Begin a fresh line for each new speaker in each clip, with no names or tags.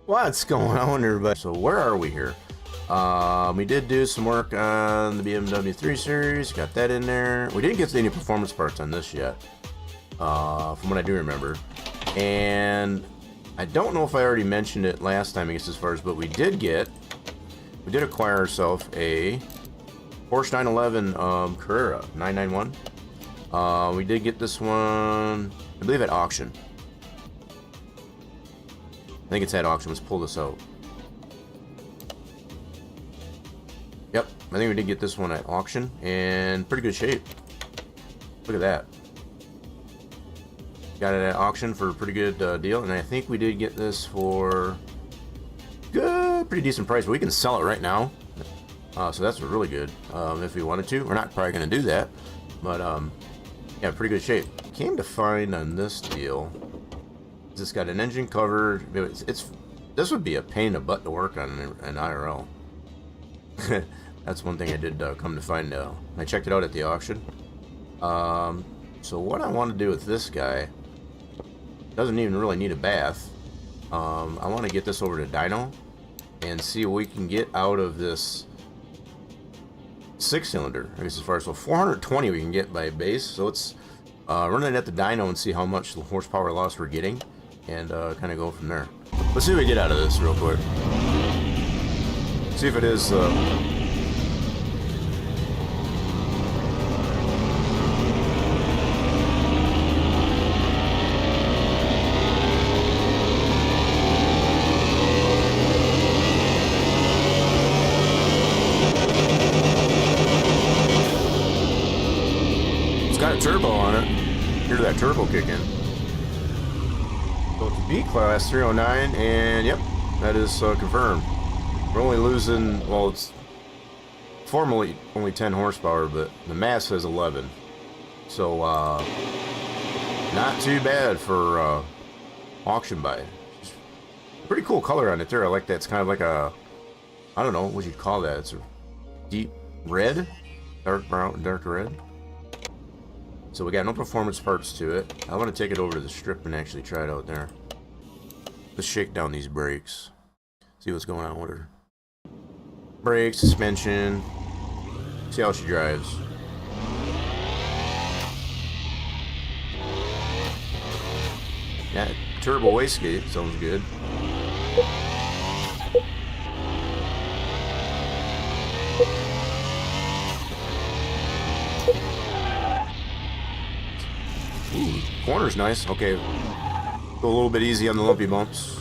What's going on, everybody? So where are we here? We did do some work on the BMW 3 Series, got that in there. We didn't get to any performance parts on this yet, from what I do remember. And I don't know if I already mentioned it last time, I guess, as far as, but we did acquire ourselves a Porsche 911 Carrera 991. We did get this one, I believe, at auction. I think it's at auction. Let's pull this out. Yep, I think we did get this one at auction, and pretty good shape. Look at that. Got it at auction for a pretty good deal, and I think we did get this for good, pretty decent price. But we can sell it right now, so that's really good. If we wanted to, we're not probably going to do that, but yeah, pretty good shape. Came to find on this deal. It's got an engine cover. This would be a pain in the butt to work on in IRL. That's one thing I did come to find out. I checked it out at the auction. So what I want to do with this guy, doesn't even really need a bath. I want to get this over to dyno and see what we can get out of this 6-cylinder. I guess as far as, so 420 we can get by base. So let's run it at the dyno and see how much horsepower loss we're getting, and kind of go from there. Let's see what we get out of this real quick. See if it is it's got a turbo on it. Hear that turbo kick in. So it's a B-Class 309, and yep, that is confirmed. We're only losing, well, it's formally only 10 horsepower, but the mass says 11. So, not too bad for auction buy. Pretty cool color on it there. I like that. It's kind of like a, I don't know what you'd call that. It's a deep red, dark brown, dark red. So we got no performance parts to it. I want to take it over to the strip and actually try it out there. Let's shake down these brakes. See what's going on with her. Brakes, suspension. See how she drives. Yeah, turbo wastegate sounds good. Ooh, corner's nice. Okay, go a little bit easy on the lumpy bumps.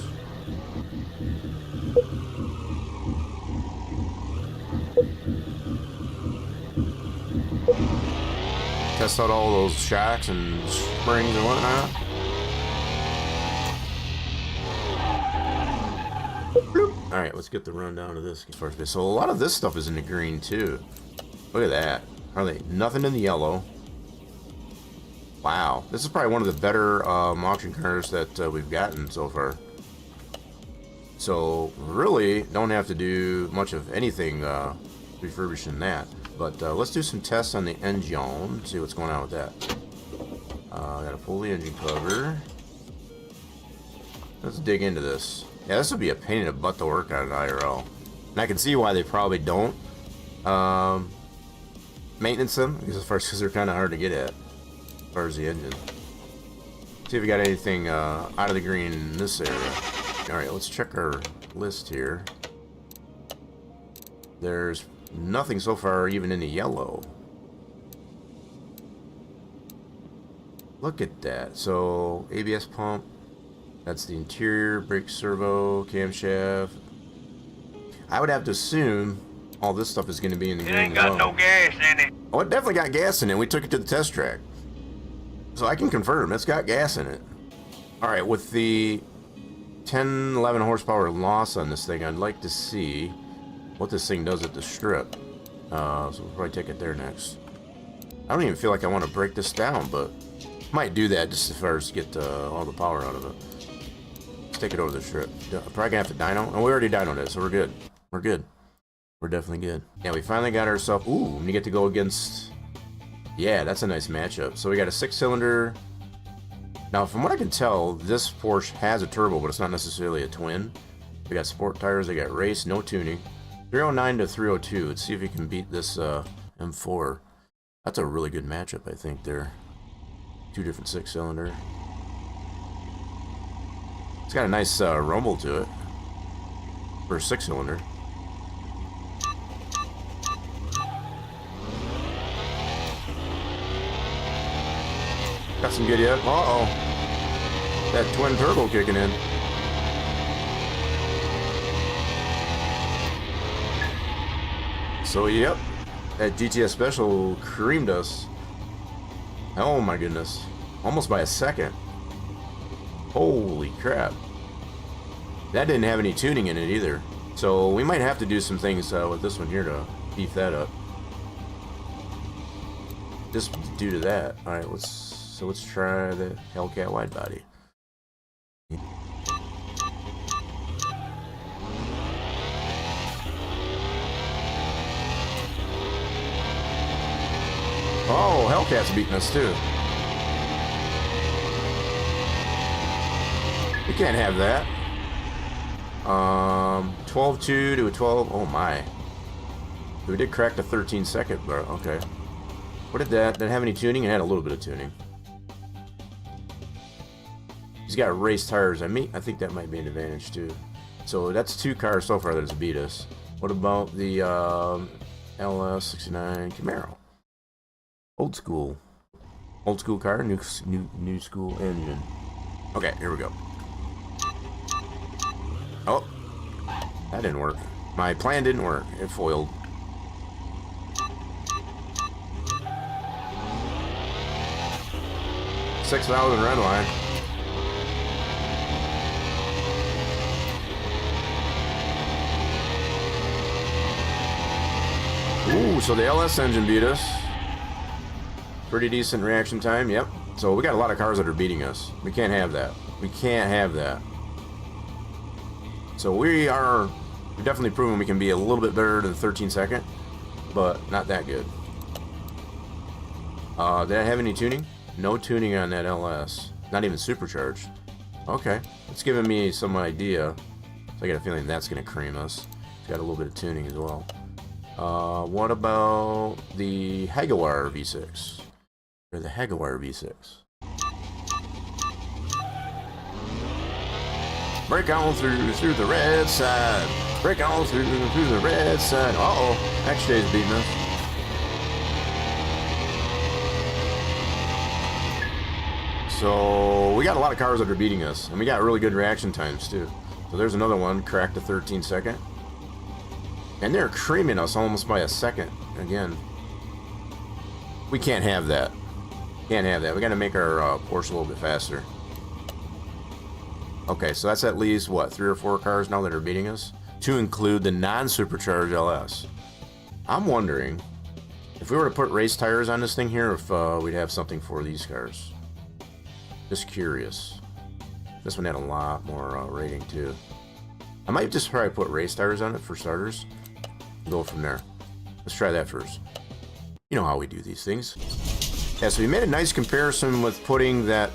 Test out all those shocks and springs and whatnot. All right, let's get the rundown of this first. So a lot of this stuff is in the green too. Look at that. Hardly nothing in the yellow. Wow, this is probably one of the better auction cars that we've gotten so far. So really don't have to do much of anything refurbishing that. But let's do some tests on the engine, see what's going on with that. Gotta pull the engine cover. Let's dig into this. Yeah, this would be a pain in the butt to work on in IRL. And I can see why they probably don't maintenance them, because they're kind of hard to get at. As far as the engine. See if we got anything out of the green in this area. Alright, let's check our list here. There's nothing so far even in the yellow. Look at that. So ABS pump, that's the interior, brake servo, camshaft. I would have to assume all this stuff is going to be in the green.
It ain't got no gas in it.
Oh, it definitely got gas in it. We took it to the test track. So I can confirm it's got gas in it. Alright, with the 10, 11 horsepower loss on this thing, I'd like to see what this thing does at the strip. So we'll probably take it there next. I don't even feel like I want to break this down, but might do that just as far as get all the power out of it. Let's take it over the strip. Probably gonna have to dyno. Oh, we already dynoed it, so we're good. We're good. We're definitely good. Yeah, we finally got ourselves. Ooh, and you get to go against. Yeah, that's a nice matchup. So we got a 6-cylinder. Now, from what I can tell, this Porsche has a turbo, but it's not necessarily a twin. They got sport tires, they got race, no tuning. 309 to 302. Let's see if we can beat this M4. That's a really good matchup, I think. They're 2 different 6-cylinder. It's got a nice rumble to it for a 6-cylinder. Got some good yet. Uh-oh. That twin turbo kicking in. So, yep. That GTS Special creamed us. Oh my goodness. Almost by a second. Holy crap. That didn't have any tuning in it either. So we might have to do some things with this one here to beef that up. Just due to that. Alright, let's try the Hellcat wide body. Oh, Hellcat's beating us too. We can't have that. 12.2 to a 12. Oh my. We did crack the 13-second, but okay. What did that? Didn't have any tuning? It had a little bit of tuning. He's got race tires. I think that might be an advantage too. So that's 2 cars so far that has beat us. What about the LS69 Camaro? Old school car, new school engine. Okay, here we go. Oh, that didn't work. My plan didn't work. It foiled. $6,000 red line. Ooh, so the LS engine beat us. Pretty decent reaction time, yep. So we got a lot of cars that are beating us. We can't have that. We can't have that. So we've definitely proven we can be a little bit better than 13-second, but not that good. Did I have any tuning? No tuning on that LS. Not even supercharged. Okay, it's giving me some idea. So I got a feeling that's going to cream us. It's got a little bit of tuning as well. What about the Jaguar V6? Or the Jaguar V6? Break on through the red side. Break on through the red side. Uh-oh, XJ's beating us. So we got a lot of cars that are beating us, and we got really good reaction times too. So there's another one, cracked a 13-second. And they're creaming us almost by a second again. We can't have that. Can't have that. We got to make our Porsche a little bit faster. Okay, so that's at least, what, 3 or 4 cars now that are beating us? To include the non-supercharged LS. I'm wondering, if we were to put race tires on this thing here, if we'd have something for these cars. Just curious. This one had a lot more rating, too. I might just probably put race tires on it for starters. Go from there. Let's try that first. You know how we do these things. Yeah, so we made a nice comparison with putting that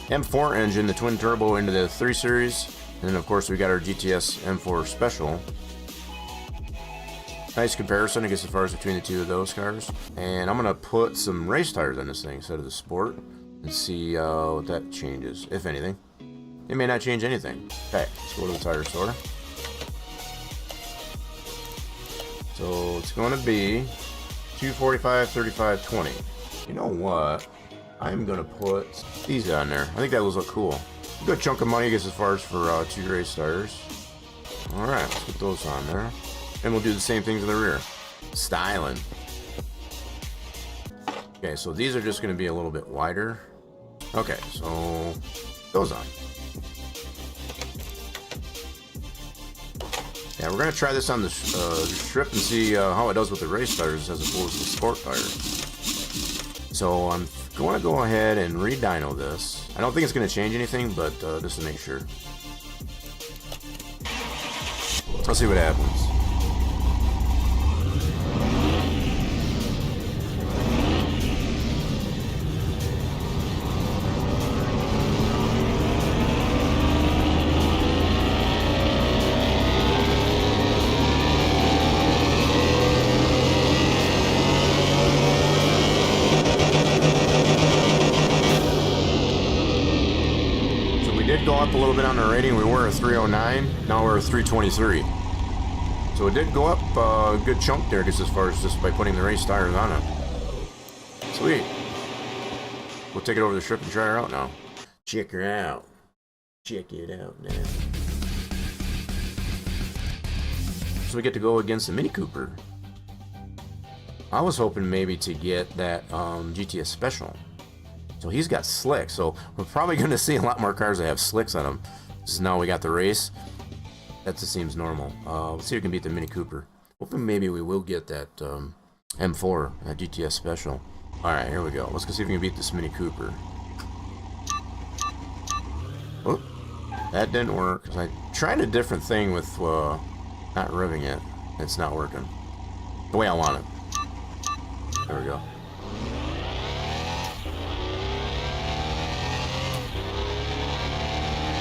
M4 engine, the twin turbo, into the 3 Series. And then, of course, we got our GTS M4 Special. Nice comparison, I guess, as far as between the 2 of those cars. And I'm going to put some race tires on this thing instead of the Sport and see what that changes, if anything. It may not change anything. Okay, let's go to the tire store. So it's going to be 245, 35, 20. You know what? I'm going to put these on there. I think that will look cool. Good chunk of money, I guess, as far as for 2 race tires. Alright, let's put those on there. And we'll do the same things in the rear. Styling. Okay, so these are just going to be a little bit wider. Okay, so those on. Yeah, we're going to try this on the strip and see how it does with the race tires as opposed to the sport tires. So I'm going to go ahead and re-dyno this. I don't think it's going to change anything, but just to make sure. Let's see what happens. go up a little bit on our rating. We were at 309. Now we're at 323. So it did go up a good chunk there, just as far as just by putting the race tires on it. Sweet. We'll take it over the strip and try her out now. Check her out. Check it out now. So we get to go against the Mini Cooper. I was hoping maybe to get that GTS Special. So he's got slicks. So we're probably going to see a lot more cars that have slicks on them. Just now we got the race. That just seems normal. Let's see if we can beat the Mini Cooper. Hopefully maybe we will get that M4, that GTS Special. Alright, here we go. Let's go see if we can beat this Mini Cooper. Oh, that didn't work. I tried a different thing with not revving it. It's not working the way I want it. There we go.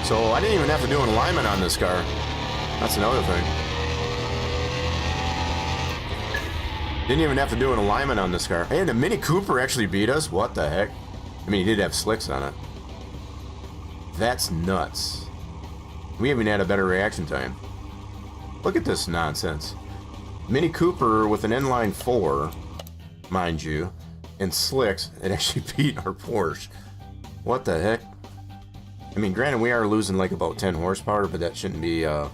So I didn't even have to do an alignment on this car. That's another thing. Didn't even have to do an alignment on this car. And the Mini Cooper actually beat us? What the heck? I mean, he did have slicks on it. That's nuts. We even had a better reaction time. Look at this nonsense. Mini Cooper with an inline 4, mind you, and slicks, it actually beat our Porsche. What the heck? I mean, granted, we are losing like about 10 horsepower, but that shouldn't be, I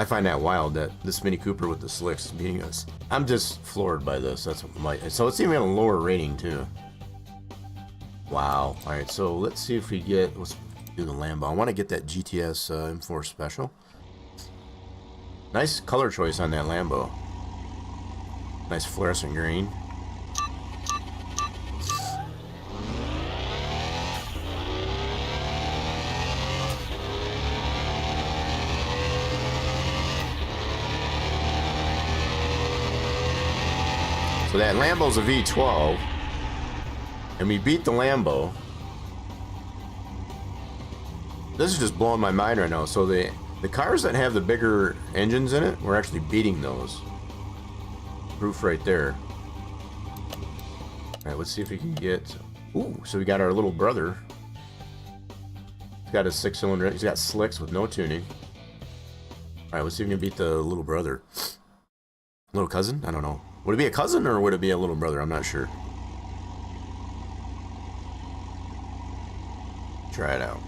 find that wild that this Mini Cooper with the slicks is beating us. I'm just floored by this. That's what my, so it's even a lower rating too. Wow. All right, so let's see if we get, let's do the Lambo. I want to get that GTS M4 Special. Nice color choice on that Lambo. Nice fluorescent green. So that Lambo's a V12, and we beat the Lambo. This is just blowing my mind right now. So the cars that have the bigger engines in it, we're actually beating those. Proof right there. All right, let's see if we can get. Ooh, so we got our little brother. He's got a 6-cylinder. He's got slicks with no tuning. All right, let's see if we can beat the little brother. Little cousin? I don't know. Would it be a cousin or would it be a little brother? I'm not sure. Try it out.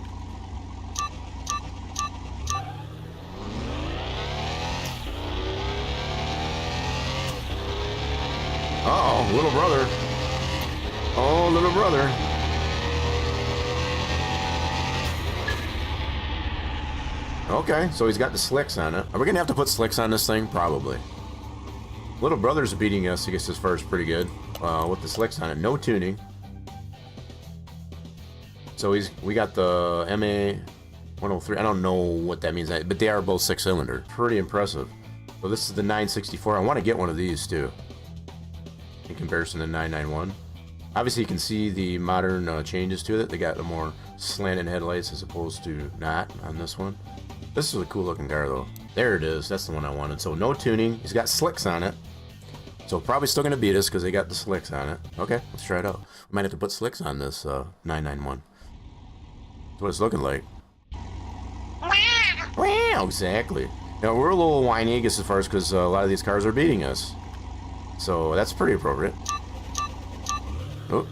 Uh-oh, little brother. Oh, little brother. Okay, so he's got the slicks on it. Are we gonna have to put slicks on this thing? Probably. Little brother's beating us, I guess, as far as pretty good. With the slicks on it. No tuning. So we got the MA 103. I don't know what that means, but they are both 6-cylinder. Pretty impressive. So this is the 964. I want to get one of these too, in comparison to 991. Obviously, you can see the modern changes to it. They got the more slanted headlights as opposed to not on this one. This is a cool looking car though. There it is. That's the one I wanted. So no tuning. He's got slicks on it. So probably still going to beat us because they got the slicks on it. Okay, let's try it out. We might have to put slicks on this 991. That's what it's looking like. Wow, exactly. Now, we're a little whiny, I guess, as far as because a lot of these cars are beating us. So that's pretty appropriate. Oh.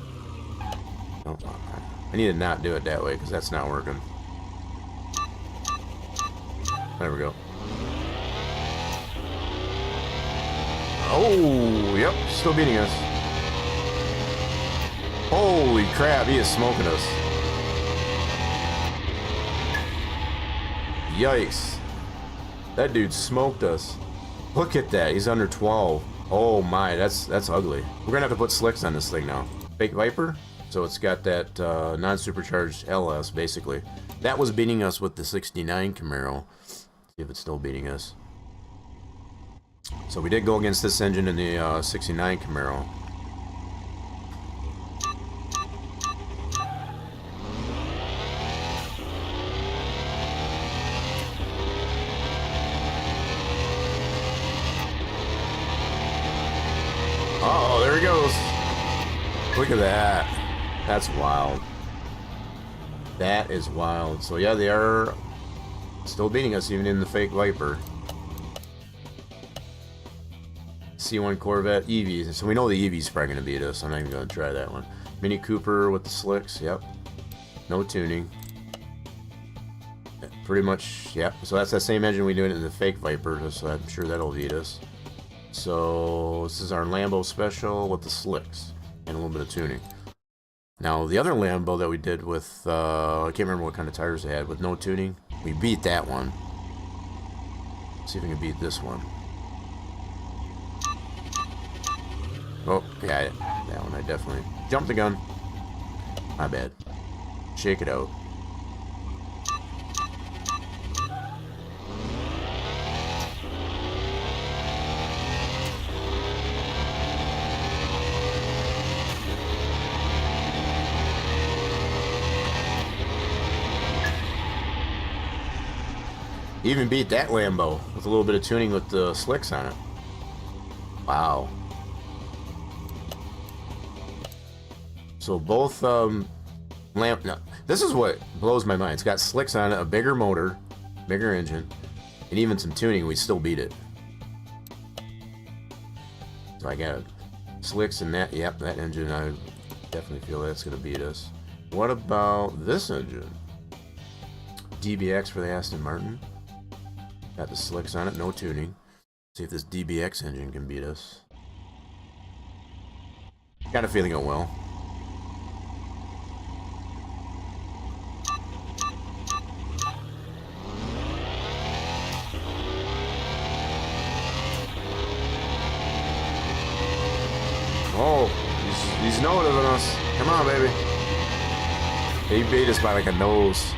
Oh, I need to not do it that way because that's not working. There we go. Oh, yep, still beating us. Holy crap, he is smoking us. Yikes. That dude smoked us. Look at that, he's under 12. Oh my, that's ugly. We're gonna have to put slicks on this thing now. Fake Viper, so it's got that non-supercharged LS, basically. That was beating us with the 69 Camaro. See if it's still beating us. So we did go against this engine in the 69 Camaro. Uh-oh, there he goes. Look at that. That's wild. That is wild. So yeah, they are still beating us even in the fake Viper. C1 Corvette, EVs. So we know the EV's probably going to beat us. I'm not even going to try that one. Mini Cooper with the slicks. Yep. No tuning. Pretty much, yep. So that's that same engine we do it in the fake Viper. So I'm sure that'll beat us. So this is our Lambo Special with the slicks and a little bit of tuning. Now the other Lambo that we did with, I can't remember what kind of tires they had, with no tuning. We beat that one. Let's see if we can beat this one. Oh, yeah, that one I definitely jumped the gun. My bad. Shake it out. Even beat that Lambo with a little bit of tuning with the slicks on it. Wow. So both no, this is what blows my mind. It's got slicks on it, a bigger motor, bigger engine, and even some tuning. We still beat it. So I got slicks and that. Yep, that engine. I definitely feel that's gonna beat us. What about this engine? DBX for the Aston Martin. Got the slicks on it, no tuning. See if this DBX engine can beat us. Got a feeling it will. Oh, he's noted on us. Come on, baby. He beat us by like a nose.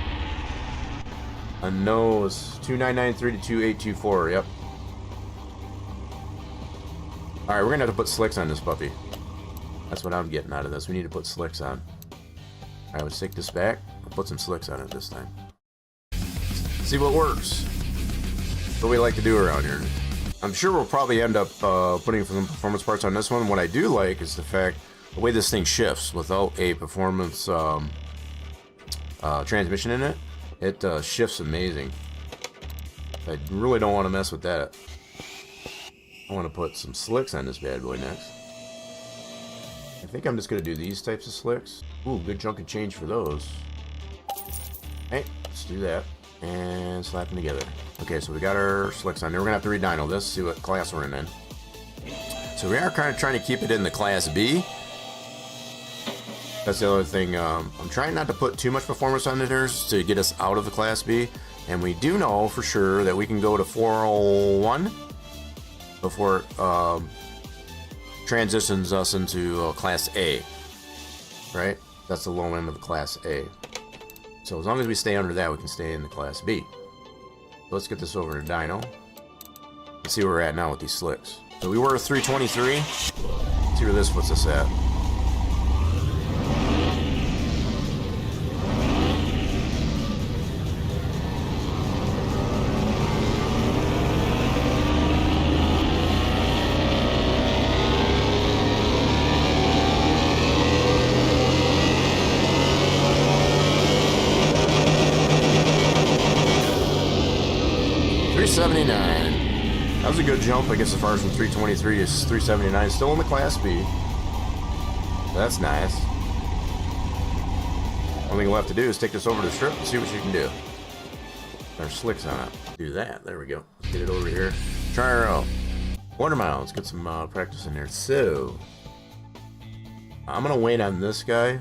A nose. 2993 to 2824. Yep. All right, we're gonna have to put slicks on this puppy. That's what I'm getting out of this. We need to put slicks on. All right, let's take this back. I'll put some slicks on it this time. See what works. That's what we like to do around here. I'm sure we'll probably end up putting some performance parts on this one. What I do like is the fact the way this thing shifts without a performance transmission in it. It shifts amazing. I really don't want to mess with that. I want to put some slicks on this bad boy next. I think I'm just going to do these types of slicks. Ooh, good chunk of change for those. Hey, let's do that. And slap them together. Okay, so we got our slicks on there. We're going to have to re-dyno this, see what class we're in. So we are kind of trying to keep it in the Class B. That's the other thing. I'm trying not to put too much performance on theirs to get us out of the Class B. And we do know for sure that we can go to 401 before it transitions us into Class A. Right? That's the low end of the Class A. So as long as we stay under that, we can stay in the Class B. So let's get this over to dyno. Let's see where we're at now with these slicks. So we were at 323. Let's see where this puts us at. That was a good jump, I guess, as far as from 323 to 379. Still in the Class B. That's nice. Only thing we'll have to do is take this over to the strip and see what you can do. There's slicks on it. Do that. There we go. Let's get it over here. Try her out. Quarter mile. Let's get some practice in there. So, I'm going to wait on this guy.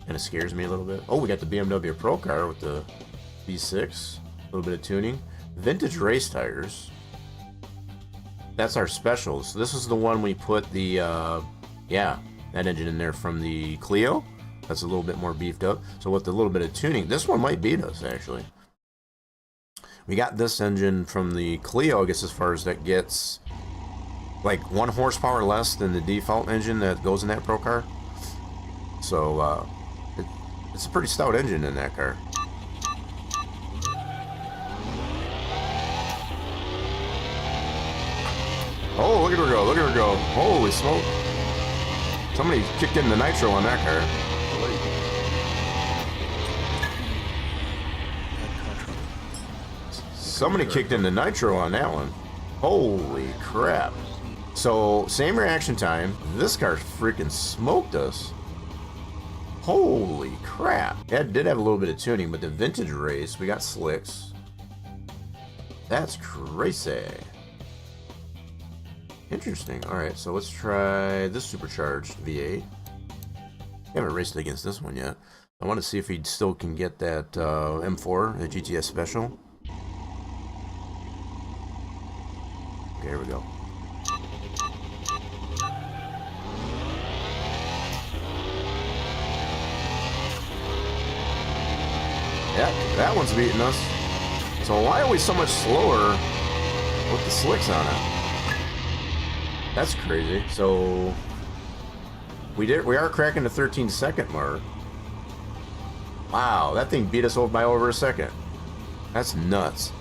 Kind of scares me a little bit. Oh, we got the BMW Pro car with the V6. A little bit of tuning. Vintage race tires. That's our special. So this is the one we put the yeah, that engine in there from the Clio. That's a little bit more beefed up. So with a little bit of tuning, this one might beat us actually. We got this engine from the Clio, I guess, as far as that gets like 1 horsepower less than the default engine that goes in that Pro car. So it's a pretty stout engine in that car. Oh, look at her go, look at her go. Holy smoke. Somebody kicked in the nitro on that car. Somebody kicked in the nitro on that one. Holy crap. So, same reaction time. This car freaking smoked us. Holy crap. Yeah, it did have a little bit of tuning, but the vintage race, we got slicks. That's crazy. Interesting. Alright, so let's try this supercharged V8. I haven't raced against this one yet. I want to see if he still can get that M4, the GTS Special. Okay, here we go. Yeah, that one's beating us. So why are we so much slower with the slicks on it? That's crazy. So we are cracking the 13-second mark. Wow, that thing beat us over by over a second. That's nuts.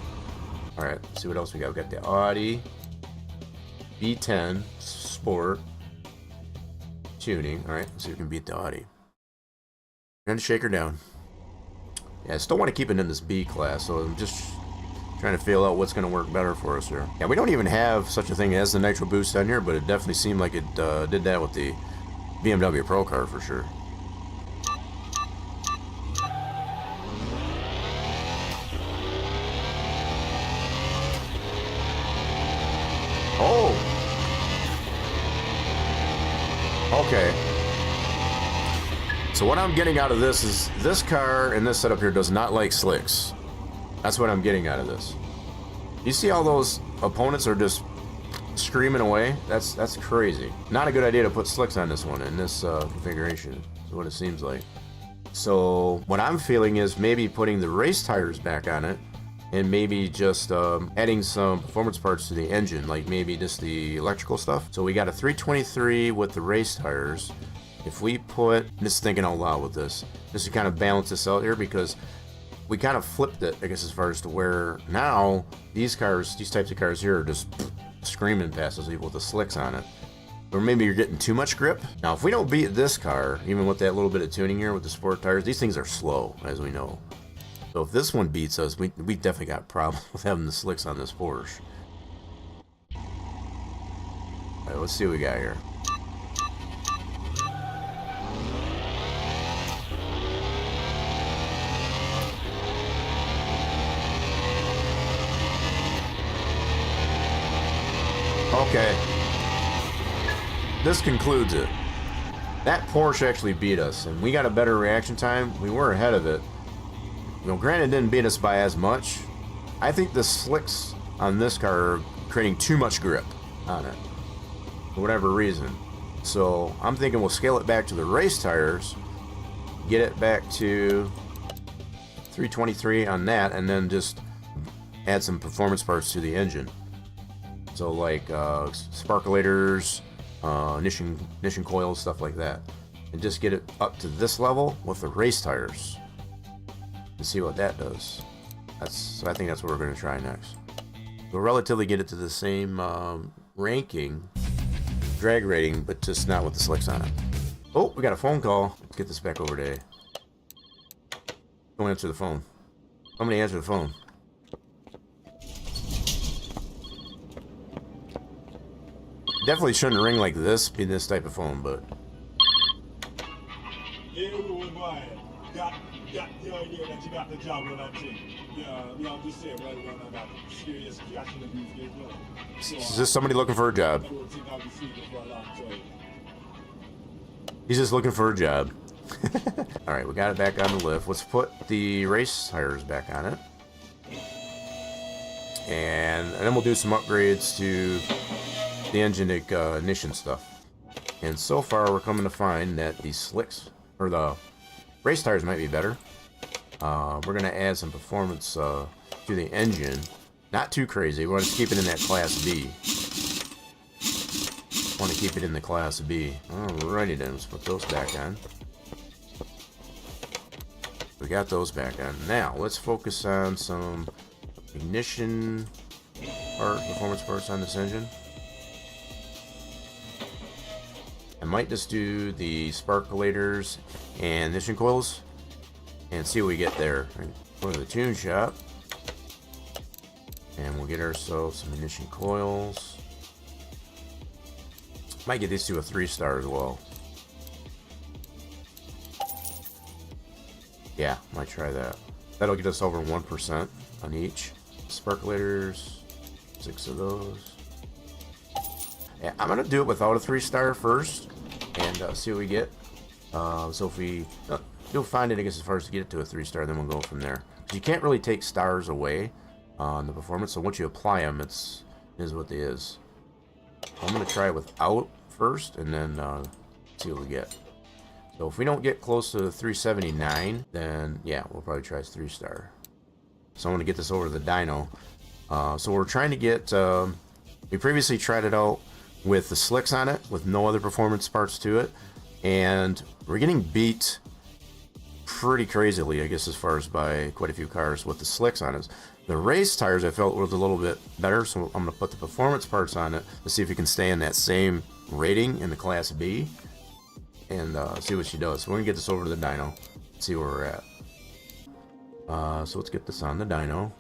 All right, let's see what else we got. We got the Audi B10 Sport tuning. All right, let's see if we can beat the Audi. We're gonna shake her down. Yeah, I still want to keep it in this B class, so I'm just trying to feel out what's going to work better for us here. Yeah, we don't even have such a thing as the Nitro Boost on here, but it definitely seemed like it did that with the BMW Pro car for sure. Oh! Okay. So what I'm getting out of this is this car and this setup here does not like slicks. That's what I'm getting out of this. You see all those opponents are just screaming away? That's crazy. Not a good idea to put slicks on this one in this configuration. Is what it seems like. So what I'm feeling is maybe putting the race tires back on it and maybe just adding some performance parts to the engine, like maybe just the electrical stuff. So we got a 323 with the race tires. If we put, just thinking out loud with this, just to kind of balance this out here, because we kind of flipped it, I guess, as far as to where now these cars, these types of cars here are just screaming past us with the slicks on it. Or maybe you're getting too much grip. Now, if we don't beat this car, even with that little bit of tuning here with the sport tires, these things are slow, as we know. So if this one beats us, we definitely got problems with having the slicks on this Porsche. All right, let's see what we got here. Okay, this concludes it. That Porsche actually beat us, and we got a better reaction time. We were ahead of it. You know, granted, it didn't beat us by as much. I think the slicks on this car are creating too much grip on it, for whatever reason. So I'm thinking we'll scale it back to the race tires, get it back to 323 on that, and then just add some performance parts to the engine. So like sparkulators, ignition coils, stuff like that. And just get it up to this level with the race tires. And see what that does. So I think that's what we're going to try next. We'll relatively get it to the same ranking, drag rating, but just not with the slicks on it. Oh, we got a phone call. Let's get this back over to A. Don't answer the phone. Somebody answer the phone. Definitely shouldn't ring like this, be this type of phone, but.
Got the idea that you got the job on that thing. Yeah, I'm just saying, right around that serious cash in the beef game.
Is this somebody looking for a job? He's just looking for a job. Alright, we got it back on the lift. Let's put the race tires back on it. And then we'll do some upgrades to the engine ignition stuff. And so far we're coming to find that the slicks, or the race tires, might be better. We're going to add some performance to the engine. Not too crazy. We want to keep it in that Class B. Want to keep it in the Class B. Alrighty then, let's put those back on. We got those back on. Now, let's focus on some ignition performance parts on this engine. I might just do the sparkulators and ignition coils and see what we get there. Go to the tune shop. we'll get ourselves some munition coils. Might get these to a 3-star as well. Yeah, might try that. That'll get us over 1% on each. Sparklators, 6 of those. Yeah, I'm gonna do it without a 3-star first and see what we get. So if we you'll find it, I guess, as far as to get it to a 3-star, then we'll go from there. You can't really take stars away on the performance, so once you apply them, is what it is. I'm gonna try it without first, and then see what we get. So if we don't get close to 379, then yeah, we'll probably try 3-star. So I'm gonna get this over to the dyno. So we're trying to get. We previously tried it out with the slicks on it, with no other performance parts to it, and we're getting beat pretty crazily, I guess, as far as by quite a few cars with the slicks on it. The race tires I felt was a little bit better, so I'm going to put the performance parts on it to see if we can stay in that same rating in the Class B and see what she does. So we're going to get this over to the dyno, see where we're at. So let's get this on the dyno.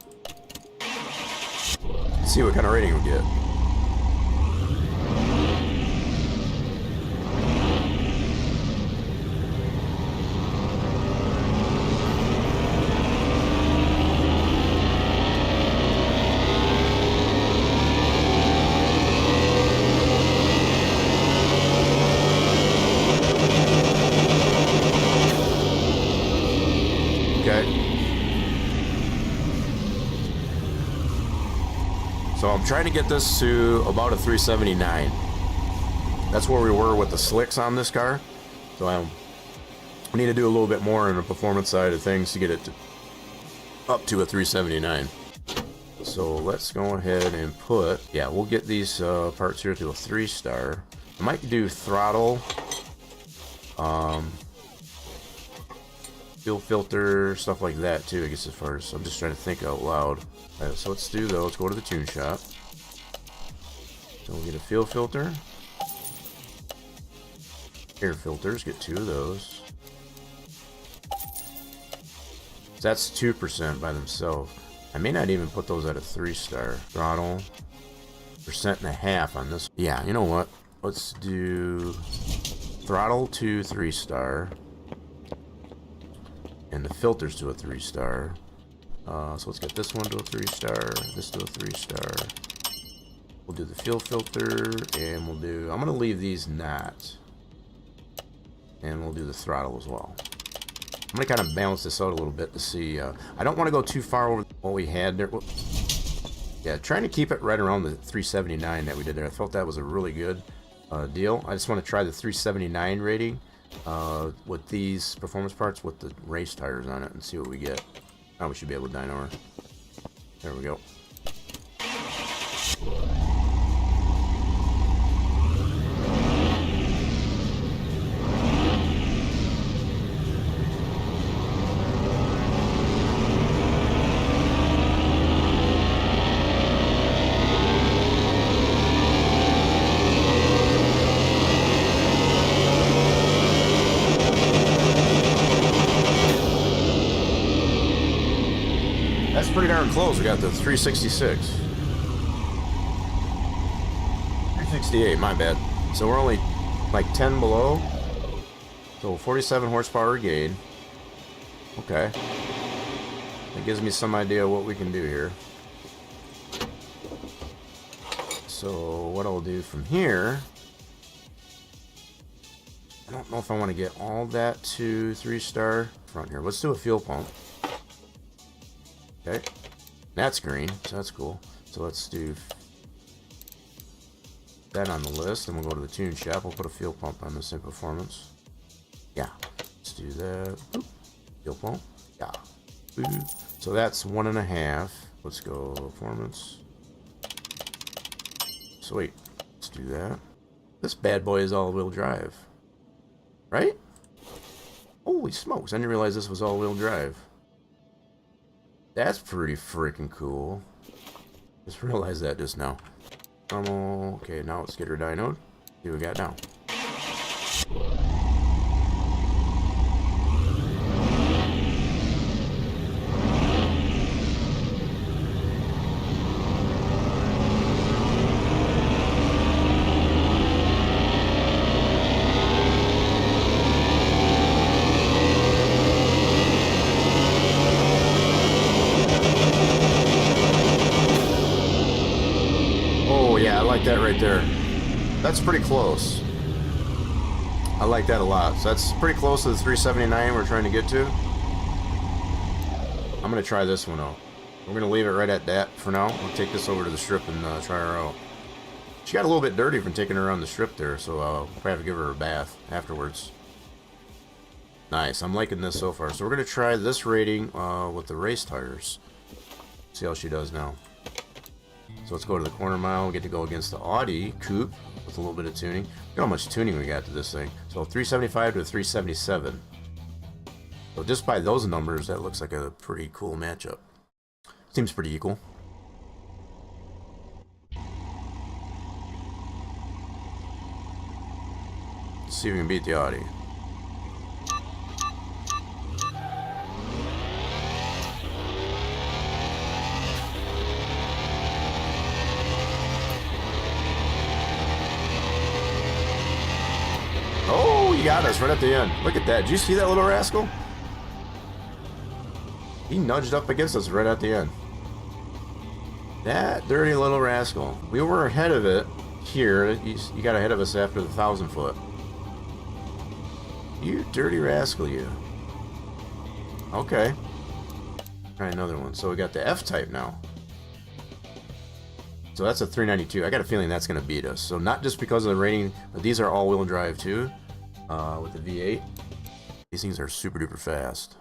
See what kind of rating we get. So I'm trying to get this to about a 379. That's where we were with the slicks on this car. So I need to do a little bit more on the performance side of things to get it up to a 379. So let's go ahead and put, yeah, we'll get these parts here to a 3-star. I might do throttle, fuel filter, stuff like that too, I guess, as far as, I'm just trying to think out loud. So let's do those. Let's go to the tune shop. So we'll get a fuel filter. Air filters, get 2 of those. So that's 2% by themselves. I may not even put those at a 3-star. Throttle, 1.5% on this. Yeah, you know what? Let's do throttle to 3-star. And the filters to a 3-star. So let's get this one to a 3-star, this to a 3-star. We'll do the fuel filter, and we'll do, I'm going to leave these not. And we'll do the throttle as well. I'm going to kind of balance this out a little bit to see. I don't want to go too far over what we had there. Yeah, trying to keep it right around the 379 that we did there. I felt that was a really good deal. I just want to try the 379 rating with these performance parts with the race tires on it and see what we get. Oh, we should be able to dyno her. There we go. That's pretty darn close. We got the 366. 368, my bad. So we're only like 10 below. So 47 horsepower gain. Okay. That gives me some idea what we can do here. So what I'll do from here, I don't know if I want to get all that to 3-star front here. Let's do a fuel pump. Okay, that's green, so that's cool. So let's do that on the list, and we'll go to the tune shop. We'll put a fuel pump on this in performance. Yeah, let's do that. Boop. Fuel pump. Yeah. Boop. So that's 1.5. Let's go performance. Sweet. Let's do that. This bad boy is all-wheel drive, right? Holy smokes! I didn't realize this was all-wheel drive. That's pretty freaking cool. Just realized that just now. Okay, now let's get her dynoed. See what we got now. that right there. That's pretty close. I like that a lot. So that's pretty close to the 379 we're trying to get to. I'm going to try this one out. We're going to leave it right at that for now. We'll take this over to the strip and try her out. She got a little bit dirty from taking her around the strip there, so we'll probably have to give her a bath afterwards. Nice. I'm liking this so far. So we're going to try this rating with the race tires. See how she does now. So let's go to the quarter mile. We get to go against the Audi Coupe with a little bit of tuning. Look how much tuning we got to this thing. So 375 to 377. So just by those numbers, that looks like a pretty cool matchup. Seems pretty equal. Let's see if we can beat the Audi. Oh, he got us right at the end. Look at that. Did you see that little rascal? He nudged up against us right at the end. That dirty little rascal. We were ahead of it here. You got ahead of us after the 1,000 foot. You dirty rascal, you. Okay. Try another one. So we got the F-Type now. So that's a 392. I got a feeling that's going to beat us. So not just because of the rating, but these are all-wheel drive too. With the V8. These things are super duper fast.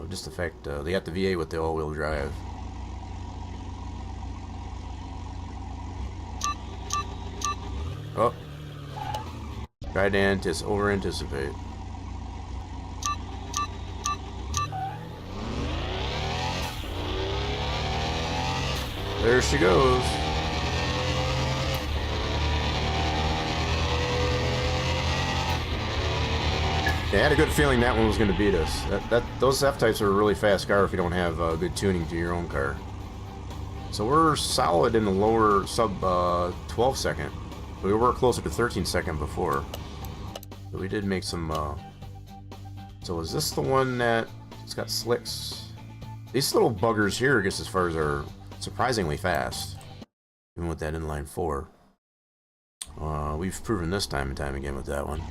Just the fact they got the V8 with the all-wheel drive. Oh. Try to over-anticipate. There she goes. I had a good feeling that one was going to beat us. Those F-Types are a really fast car if you don't have good tuning to your own car. So we're solid in the lower sub 12 second. We were closer to 13 second before. But we did make some... So is this the one that... It's got slicks. These little buggers here, I guess as far as are surprisingly fast. Even with that inline 4. We've proven this time and time again with that one.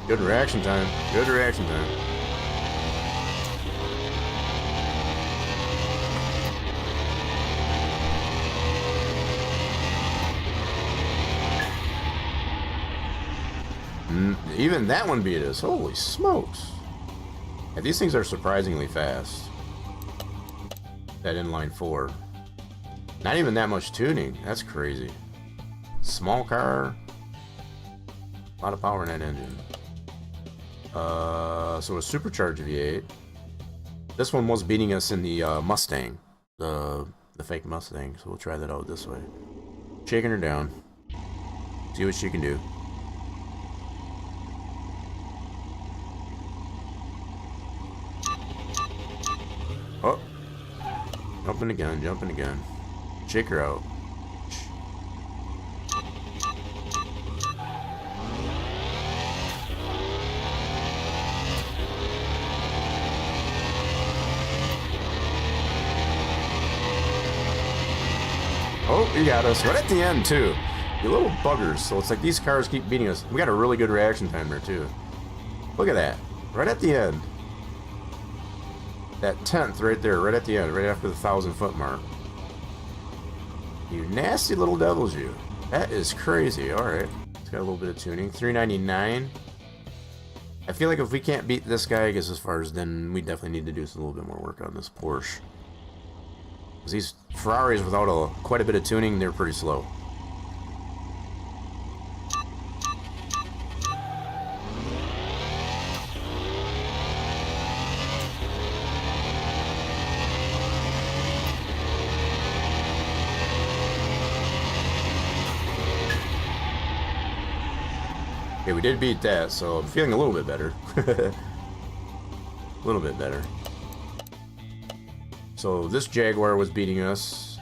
Good reaction time. Good reaction time. Even that one beat us. Holy smokes. Yeah, these things are surprisingly fast. That inline 4. Not even that much tuning. That's crazy. Small car. A lot of power in that engine. So a supercharged V8. This one was beating us in the Mustang. The fake Mustang. So we'll try that out this way. Shaking her down. See what she can do. Oh. Jumping again, jumping again. Shake her out. Oh, you got us right at the end too. You little buggers. So it's like these cars keep beating us. We got a really good reaction time there too. Look at that. Right at the end. That 10th right there, right at the end, right after the 1,000 foot mark. You nasty little devils, you. That is crazy. Alright. It's got a little bit of tuning. 399. I feel like if we can't beat this guy, I guess as far as then we definitely need to do a little bit more work on this Porsche. Because these Ferraris without quite a bit of tuning, they're pretty slow. Okay, we did beat that, so I'm feeling a little bit better. A little bit better. So this Jaguar was beating us.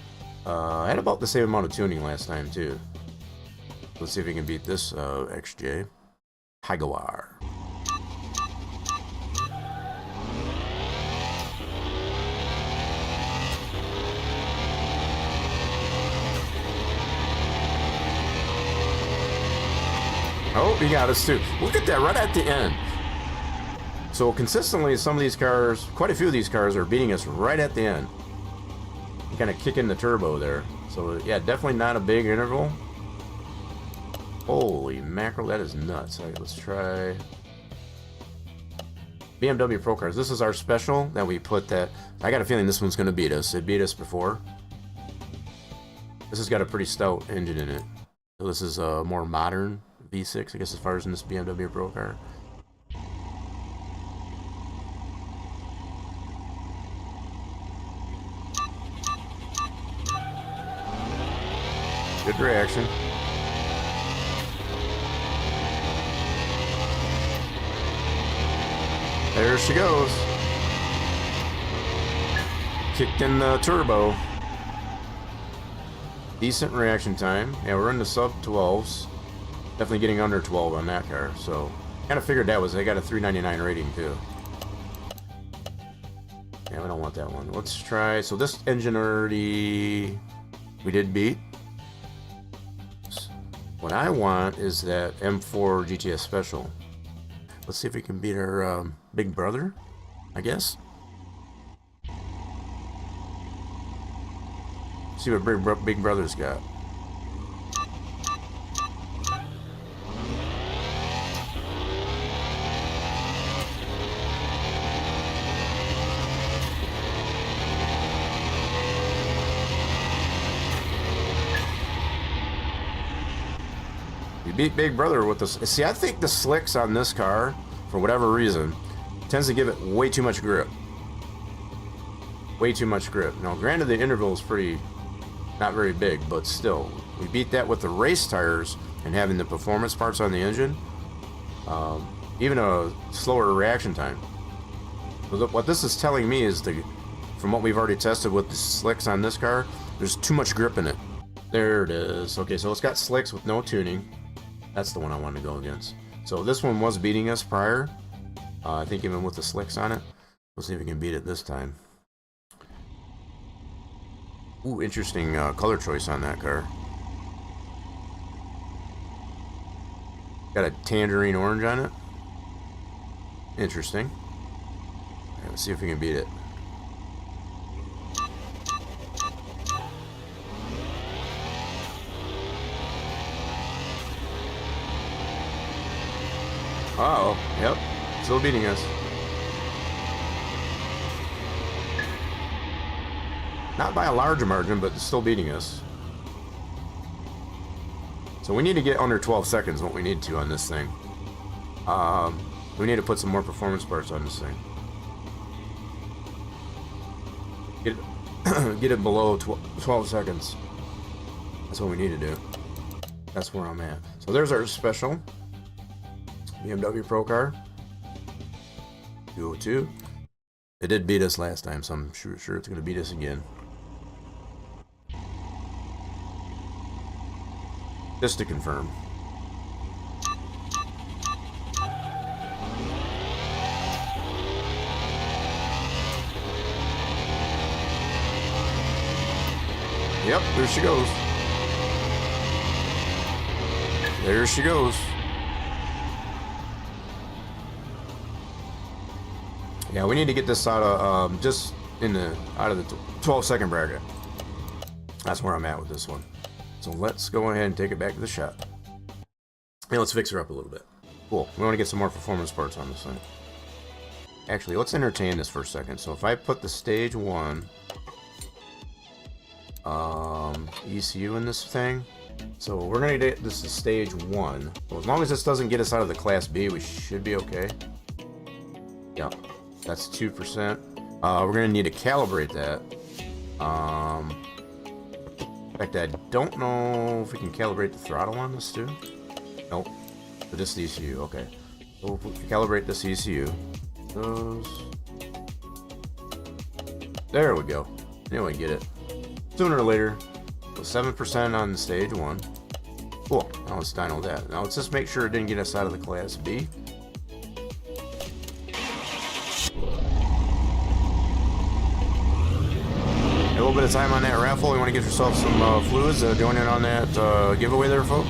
I had about the same amount of tuning last time too. Let's see if we can beat this XJ. Jaguar. Oh, he got us too. Look at that right at the end. So consistently, some of these cars, quite a few of these cars are beating us right at the end. Kind of kicking the turbo there. So yeah, definitely not a big interval. Holy mackerel, that is nuts. All right, let's try BMW Pro Cars. This is our special that we put that. I got a feeling this one's going to beat us. It beat us before. This has got a pretty stout engine in it. So this is a more modern V6, I guess, as far as in this BMW Pro Car. Good reaction. There she goes. Kicked in the turbo. Decent reaction time. Yeah, we're in the sub 12s. Definitely getting under 12 on that car. So, kind of figured that was, they got a 399 rating too. Yeah, we don't want that one. Let's try, so this engine already, we did beat. What I want is that M4 GTS Special. Let's see if we can beat our big brother, I guess. See what big brother's got. We beat Big Brother with this. See, I think the slicks on this car, for whatever reason, tends to give it way too much grip. Way too much grip. Now, granted, the interval is pretty, not very big, but still, we beat that with the race tires and having the performance parts on the engine. Even a slower reaction time. What this is telling me is, from what we've already tested with the slicks on this car, there's too much grip in it. There it is. Okay, so it's got slicks with no tuning. That's the one I wanted to go against. So this one was beating us prior. I think even with the slicks on it. We'll see if we can beat it this time. Ooh, interesting color choice on that car. Got a tangerine orange on it. Interesting. Right, let's see if we can beat it. Uh-oh, yep, still beating us. Not by a large margin, but still beating us. So we need to get under 12 seconds, what we need to on this thing. We need to put some more performance parts on this thing. Get it below 12 seconds. That's what we need to do. That's where I'm at. So there's our special BMW Pro Car. 202. It did beat us last time, so I'm sure it's going to beat us again. Just to confirm. Yep, there she goes. There she goes. Yeah, we need to get this out of just out of the 12-second bracket. That's where I'm at with this one. So let's go ahead and take it back to the shop. And let's fix her up a little bit. Cool. We want to get some more performance parts on this thing. Actually, let's entertain this for a second. So if I put the stage 1 ECU in this thing, so we're gonna get this to stage 1. So as long as this doesn't get us out of the Class B, we should be okay. Yeah. That's 2%. We're gonna need to calibrate that. In fact, I don't know if we can calibrate the throttle on this too. Nope. But just the ECU. Okay. So we'll calibrate this ECU. There we go. Anyway, get it. Sooner or later. So 7% on stage 1. Cool. Now let's dyno that. Now let's just make sure it didn't get us out of the Class B. A little bit of time on that raffle. You want to get yourself some fluids. Join in on that giveaway there, folks.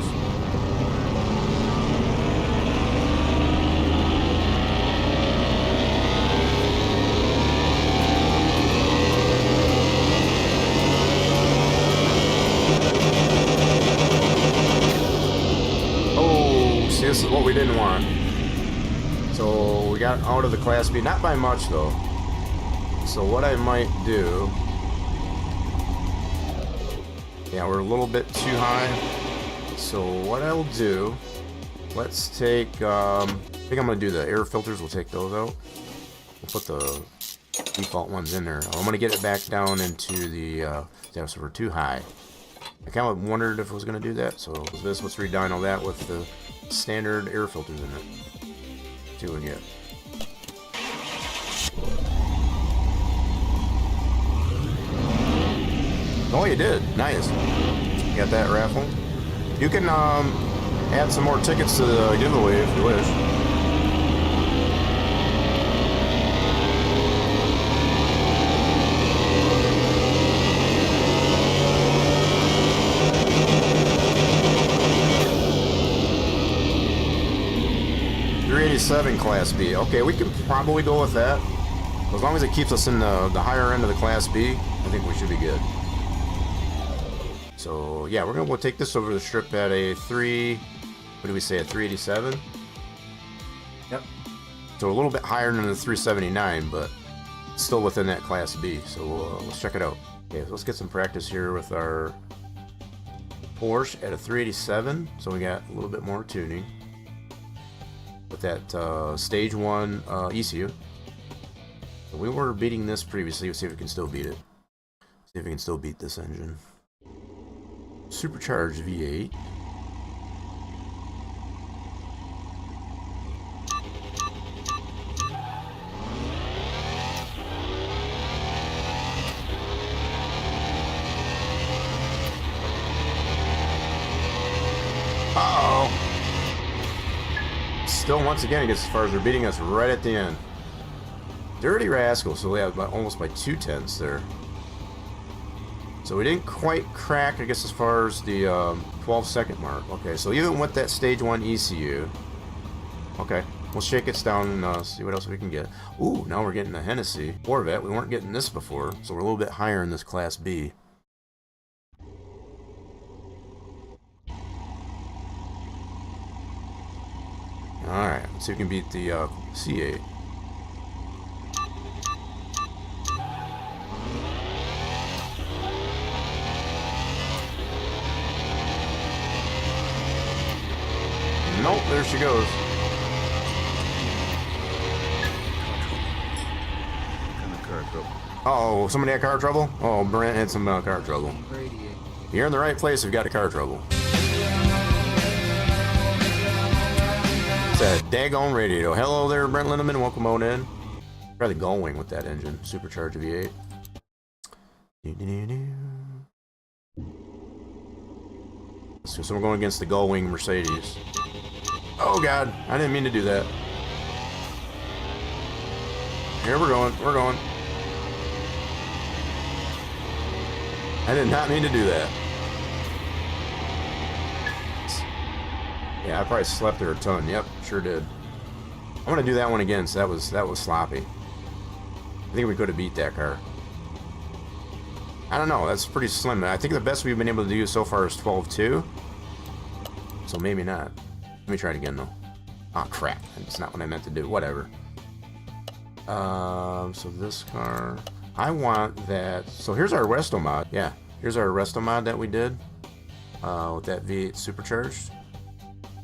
this is what we didn't want. So we got out of the Class B, not by much though. So what I might do, yeah, we're a little bit too high. So what I'll do, let's take, I think I'm gonna do the air filters. We'll take those out. We'll put the default ones in there. I'm gonna get it back down into the, yeah, so we're too high. I kind of wondered if I was gonna do that. So this, let's redyno that with the standard air filters in it. See what we get. Oh, you did. Nice. You got that raffle. You can add some more tickets to the giveaway if you wish. $387 Class B. Okay, we can probably go with that. As long as it keeps us in the higher end of the Class B, I think we should be good. So yeah, we'll take this over the strip at a what do we say, a 387? Yep. So a little bit higher than the 379, but still within that Class B. So let's check it out. Okay, so let's get some practice here with our Porsche at a 387. So we got a little bit more tuning with that stage 1 ECU. So we were beating this previously. Let's see if we can still beat it. See if we can still beat this engine. Supercharged V8. Uh-oh. Still, once again, it gets as far as they're beating us right at the end. Dirty rascal. So we have almost by 2/10 there. So we didn't quite crack, I guess, as far as the 12-second mark. Okay, so even with that stage 1 ECU, okay, we'll shake it down and see what else we can get. Ooh, now we're getting a Hennessy Corvette. We weren't getting this before, so we're a little bit higher in this Class B. Alright, let's see if we can beat the C8. Nope, there she goes. Uh-oh, somebody had car trouble? Oh, Brent had some car trouble. You're in the right place if you got a car trouble. It's a daggone radio. Hello there, Brent Lindemann. Welcome on in. Try the Gullwing with that engine. Supercharged V8. So we're going against the Gullwing Mercedes. Oh god, I didn't mean to do that. Here we're going, I did not mean to do that. Yeah, I probably slept there a ton. Yep, sure did. I'm gonna do that one again, so that was sloppy. I think we could have beat that car. I don't know, that's pretty slim. I think the best we've been able to do so far is 12.2. So maybe not. Let me try it again though. Oh crap, that's not what I meant to do. Whatever. So this car, I want that. So here's our resto mod. Yeah, here's our resto mod that we did with that V8 supercharged.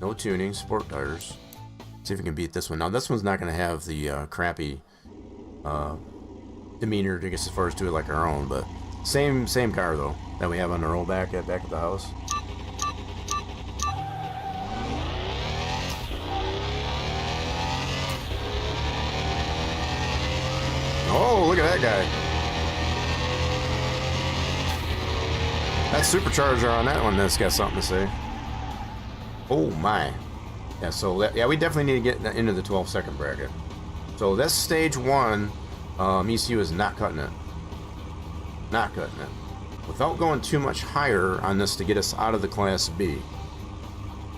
No tuning, sport tires. See if we can beat this one. Now this one's not going to have the crappy demeanor, I guess, as far as do it like our own, but same car though that we have on the rollback at back at the house. Oh, look at that guy. That supercharger on that one that's got something to say. Oh my. Yeah, so that, yeah, we definitely need to get into the 12-second bracket. So this stage 1 ECU is not cutting it. Not cutting it. Without going too much higher on this to get us out of the Class B.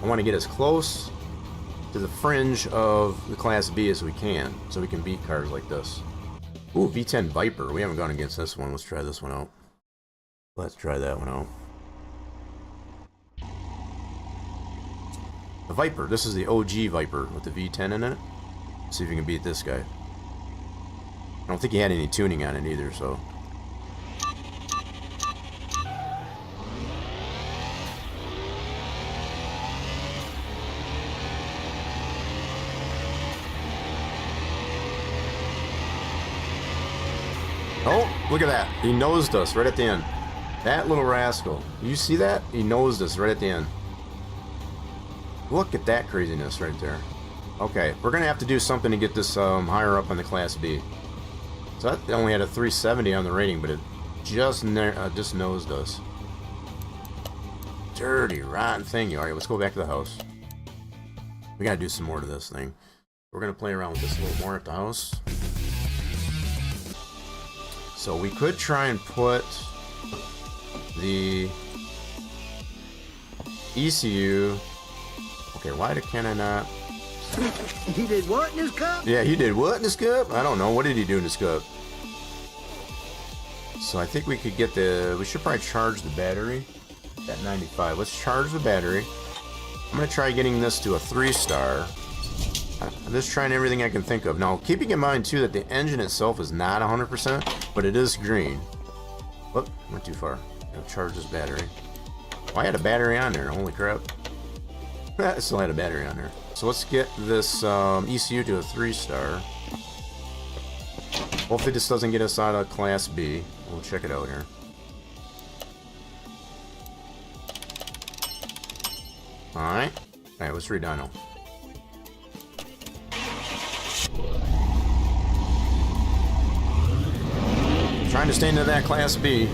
I want to get as close to the fringe of the Class B as we can, so we can beat cars like this. Ooh, V10 Viper. We haven't gone against this one. Let's try this one out. Let's try that one out. The Viper. This is the OG Viper with the V10 in it. Let's see if we can beat this guy. I don't think he had any tuning on it either, so. Oh, look at that. He nosed us right at the end. That little rascal. You see that? He nosed us right at the end. Look at that craziness right there. Okay, we're going to have to do something to get this higher up on the Class B. So that only had a 370 on the rating, but it just nosed us. Dirty, rotten thing. Alright, let's go back to the house. We got to do some more to this thing. We're going to play around with this a little more at the house. So we could try and put the ECU. Okay, why can I not?
He did what in his cup?
Yeah, he did what in his cup? I don't know. What did he do in his cup? So I think we could get the... We should probably charge the battery at 95. Let's charge the battery. I'm going to try getting this to a 3-star. I'm just trying everything I can think of. Now, keeping in mind, too, that the engine itself is not 100%, but it is green. Whoop, went too far. Gotta charge this battery. Oh, I had a battery on there. Holy crap. I still had a battery on there. So let's get this ECU to a 3-star. Hopefully this doesn't get us out of Class B. We'll check it out here. Alright. Alright, let's re-dyno. Trying to stay into that Class B.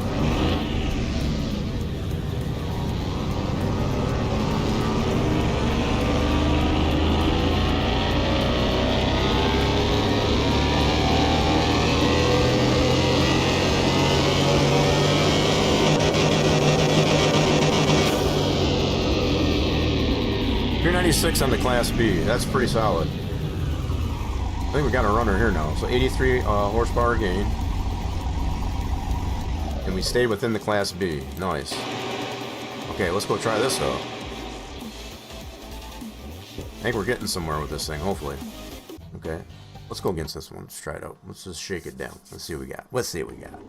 .396 on the Class B. That's pretty solid. I think we got a runner here now. So 83 horsepower gain. And we stay within the Class B. Nice. Okay, let's go try this out. I think we're getting somewhere with this thing, hopefully. Okay. Let's go against this one. Let's try it out. Let's just shake it down. Let's see what we got. Let's see what we got.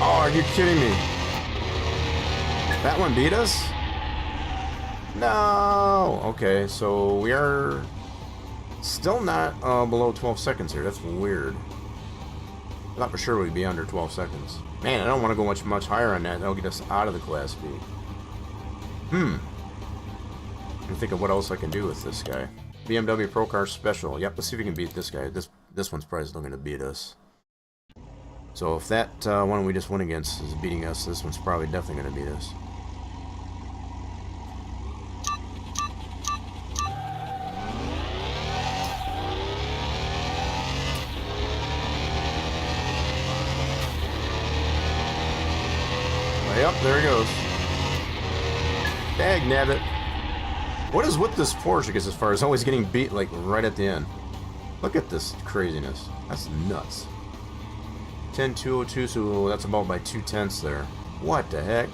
Oh, are you kidding me? That one beat us? No! Okay, so we are still not below 12 seconds here. That's weird. I thought for sure we'd be under 12 seconds. Man, I don't want to go much higher on that. That'll get us out of the Class B. I'm thinking what else I can do with this guy. BMW Pro Car Special. Yep, let's see if we can beat this guy. This one's probably still going to beat us. So if that one we just went against is beating us, this one's probably definitely going to beat us. Yep, there he goes. Dag nabbit. What is with this Porsche? Because as far as always getting beat like right at the end. Look at this craziness. That's nuts. 10.202, so that's about by 2/10 there. What the heck?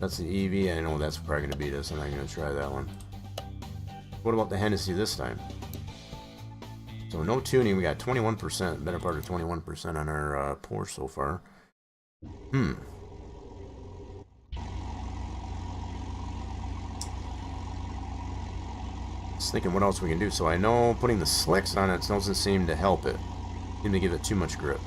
That's the EV. I know that's probably going to beat us. I'm not going to try that one. What about the Hennessy this time? So no tuning. We got 21%, better part of 21% on our Porsche so far. Just thinking what else we can do. So I know putting the slicks on it doesn't seem to help it. Seem to give it too much grip.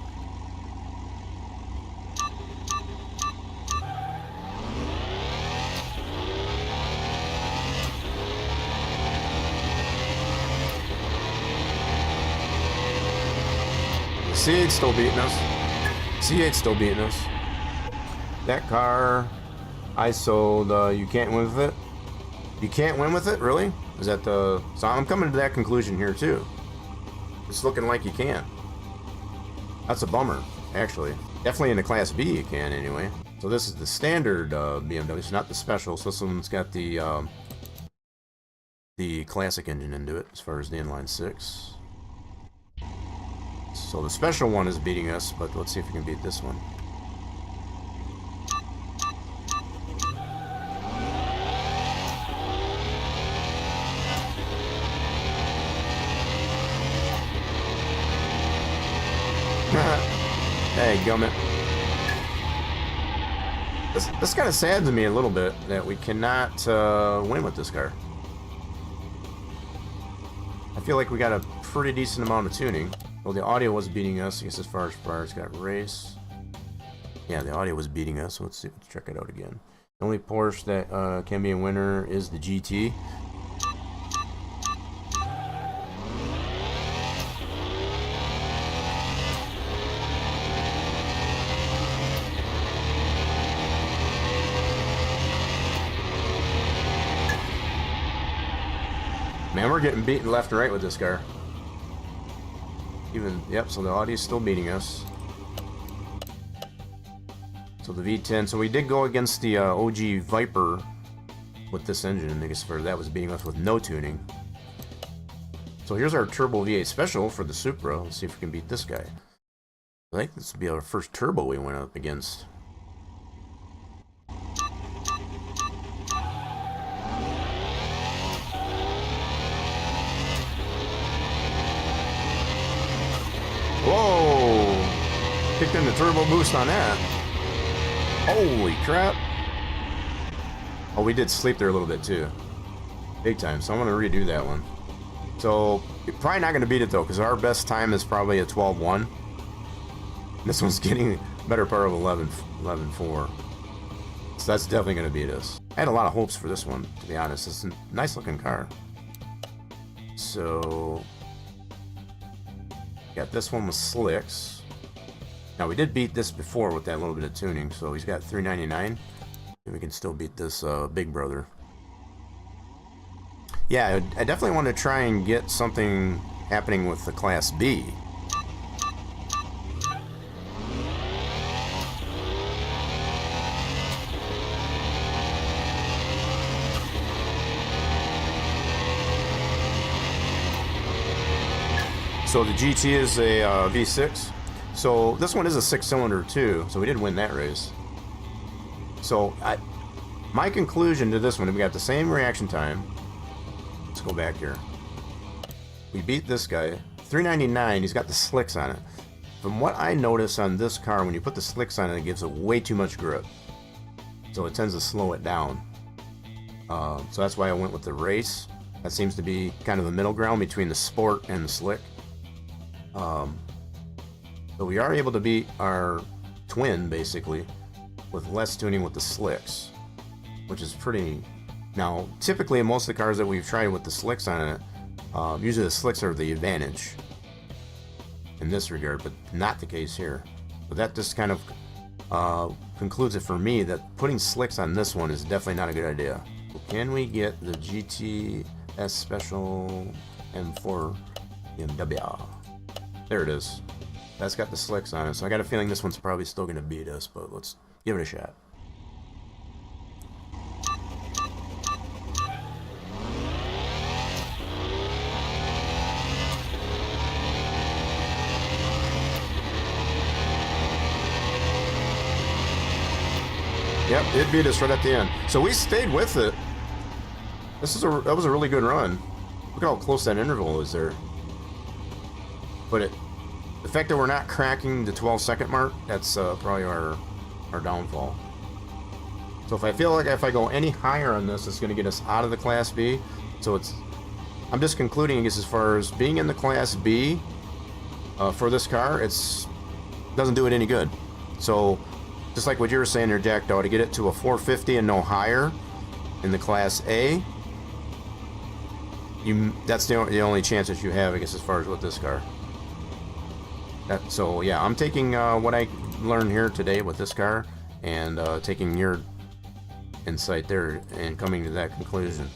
The C8's still beating us. C8's still beating us. That car I sold, you can't win with it? You can't win with it? Really? Is that the... So I'm coming to that conclusion here too. It's looking like you can. That's a bummer, actually. Definitely in the Class B you can, anyway. So So this is the standard BMW. It's not the special. So this one's got the classic engine into it as far as the inline six. So the special one is beating us, but let's see if we can beat this one. Hey, gummit. This kind of saddens me a little bit that we cannot win with this car. I feel like we got a pretty decent amount of tuning. Well, the audio was beating us, I guess, as far as got race. Yeah, the audio was beating us. So let's see. Let's check it out again. The only Porsche that can be a winner is the GT. Man, we're getting beaten left and right with this car. Yep, so the Audi's still beating us. So the V10, so we did go against the OG Viper with this engine, I guess that was beating us with no tuning. So here's our Turbo V8 Special for the Supra. Let's see if we can beat this guy. I think this will be our first turbo we went up against. Whoa! Kicked in the turbo boost on that. Holy crap! Oh, we did sleep there a little bit too. Big time, so I'm going to redo that one. So, you're probably not going to beat it though, because our best time is probably a 12.1. This one's getting better part of 11.4. So that's definitely going to beat us. I had a lot of hopes for this one, to be honest. It's a nice looking car. So... got this one with slicks. Now we did beat this before with that little bit of tuning, so he's got 399. And we can still beat this big brother. Yeah, I definitely want to try and get something happening with the Class B. So the GT is a V6. So this one is a 6-cylinder too. So we did win that race. So my conclusion to this one, we got the same reaction time. Let's go back here. We beat this guy. 399. He's got the slicks on it. From what I notice on this car, when you put the slicks on it, it gives it way too much grip. So it tends to slow it down. So that's why I went with the race. That seems to be kind of the middle ground between the sport and the slick. So we are able to beat our twin basically with less tuning with the slicks, which is pretty. Now typically most of the cars that we've tried with the slicks on it, usually the slicks are the advantage in this regard, but not the case here. But that just kind of concludes it for me that putting slicks on this one is definitely not a good idea. Can we get the GTS Special M4 BMW? There it is. That's got the slicks on it, so I got a feeling this one's probably still going to beat us, but let's give it a shot. Yep, it beat us right at the end. So we stayed with it. That was a really good run. Look how close that interval is there. But the fact that we're not cracking the 12-second mark, that's probably our downfall. So if I feel like if I go any higher on this, it's going to get us out of the Class B. So I'm just concluding, I guess, as far as being in the Class B for this car, doesn't do it any good. So just like what you were saying there, Jack, though, to get it to a 450 and no higher in the Class A, that's the only chance that you have, I guess, as far as with this car. So yeah, I'm taking what I learned here today with this car and taking your insight there and coming to that conclusion.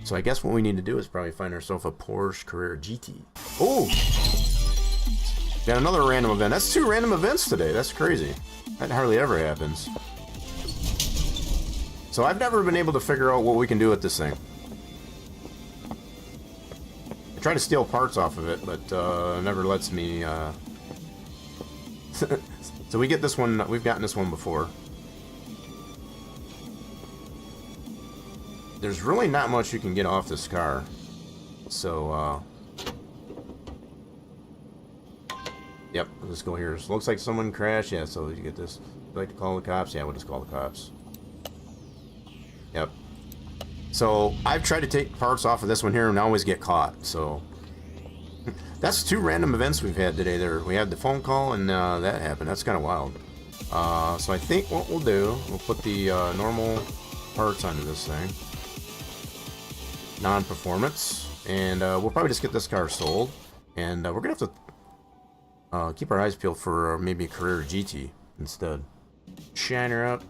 So I guess what we need to do is probably find ourselves a Porsche Carrera GT. Oh! Got another random event. That's 2 random events today. That's crazy. That hardly ever happens. So I've never been able to figure out what we can do with this thing. I try to steal parts off of it, but it never lets me. So we get this one. We've gotten this one before. There's really not much you can get off this car. So, yep, let's go here. So looks like someone crashed. Yeah, so you get this. Would you like to call the cops? Yeah, we'll just call the cops. Yep. So I've tried to take parts off of this one here and I always get caught. So that's 2 random events we've had today. There, we had the phone call and that happened. That's kind of wild. So I think what we'll do, we'll put the normal parts onto this thing, non-performance, and we'll probably just get this car sold. And we're gonna have to keep our eyes peeled for maybe a Carrera GT instead. Shine her up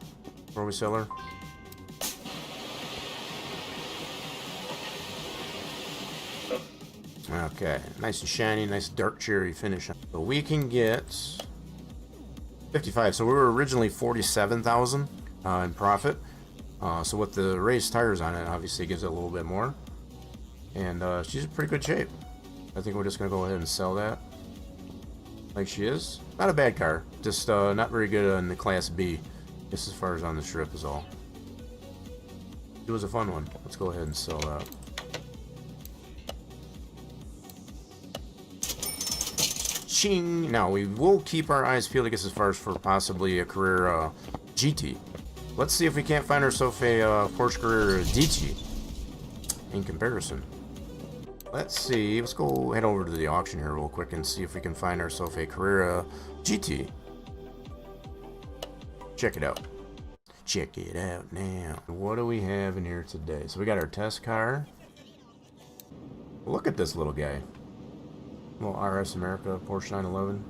before we sell her. Okay, nice and shiny, nice dark cherry finish. So we can get 55. So we were originally 47,000 in profit. So with the raised tires on it, obviously it gives it a little bit more. And she's in pretty good shape. I think we're just gonna go ahead and sell that like she is. Not a bad car, just not very good on the Class B, just as far as on the strip is all. It was a fun one. Let's go ahead and sell that. Ching! Now we will keep our eyes peeled, I guess, as far as for possibly a Carrera GT. Let's see if we can't find ourselves a Porsche Carrera DT in comparison. Let's see. Let's go head over to the auction here real quick and see if we can find ourselves a Carrera GT. Check it out. Check it out now. What do we have in here today? So we got our test car. Look at this little guy. Little RS America Porsche 911.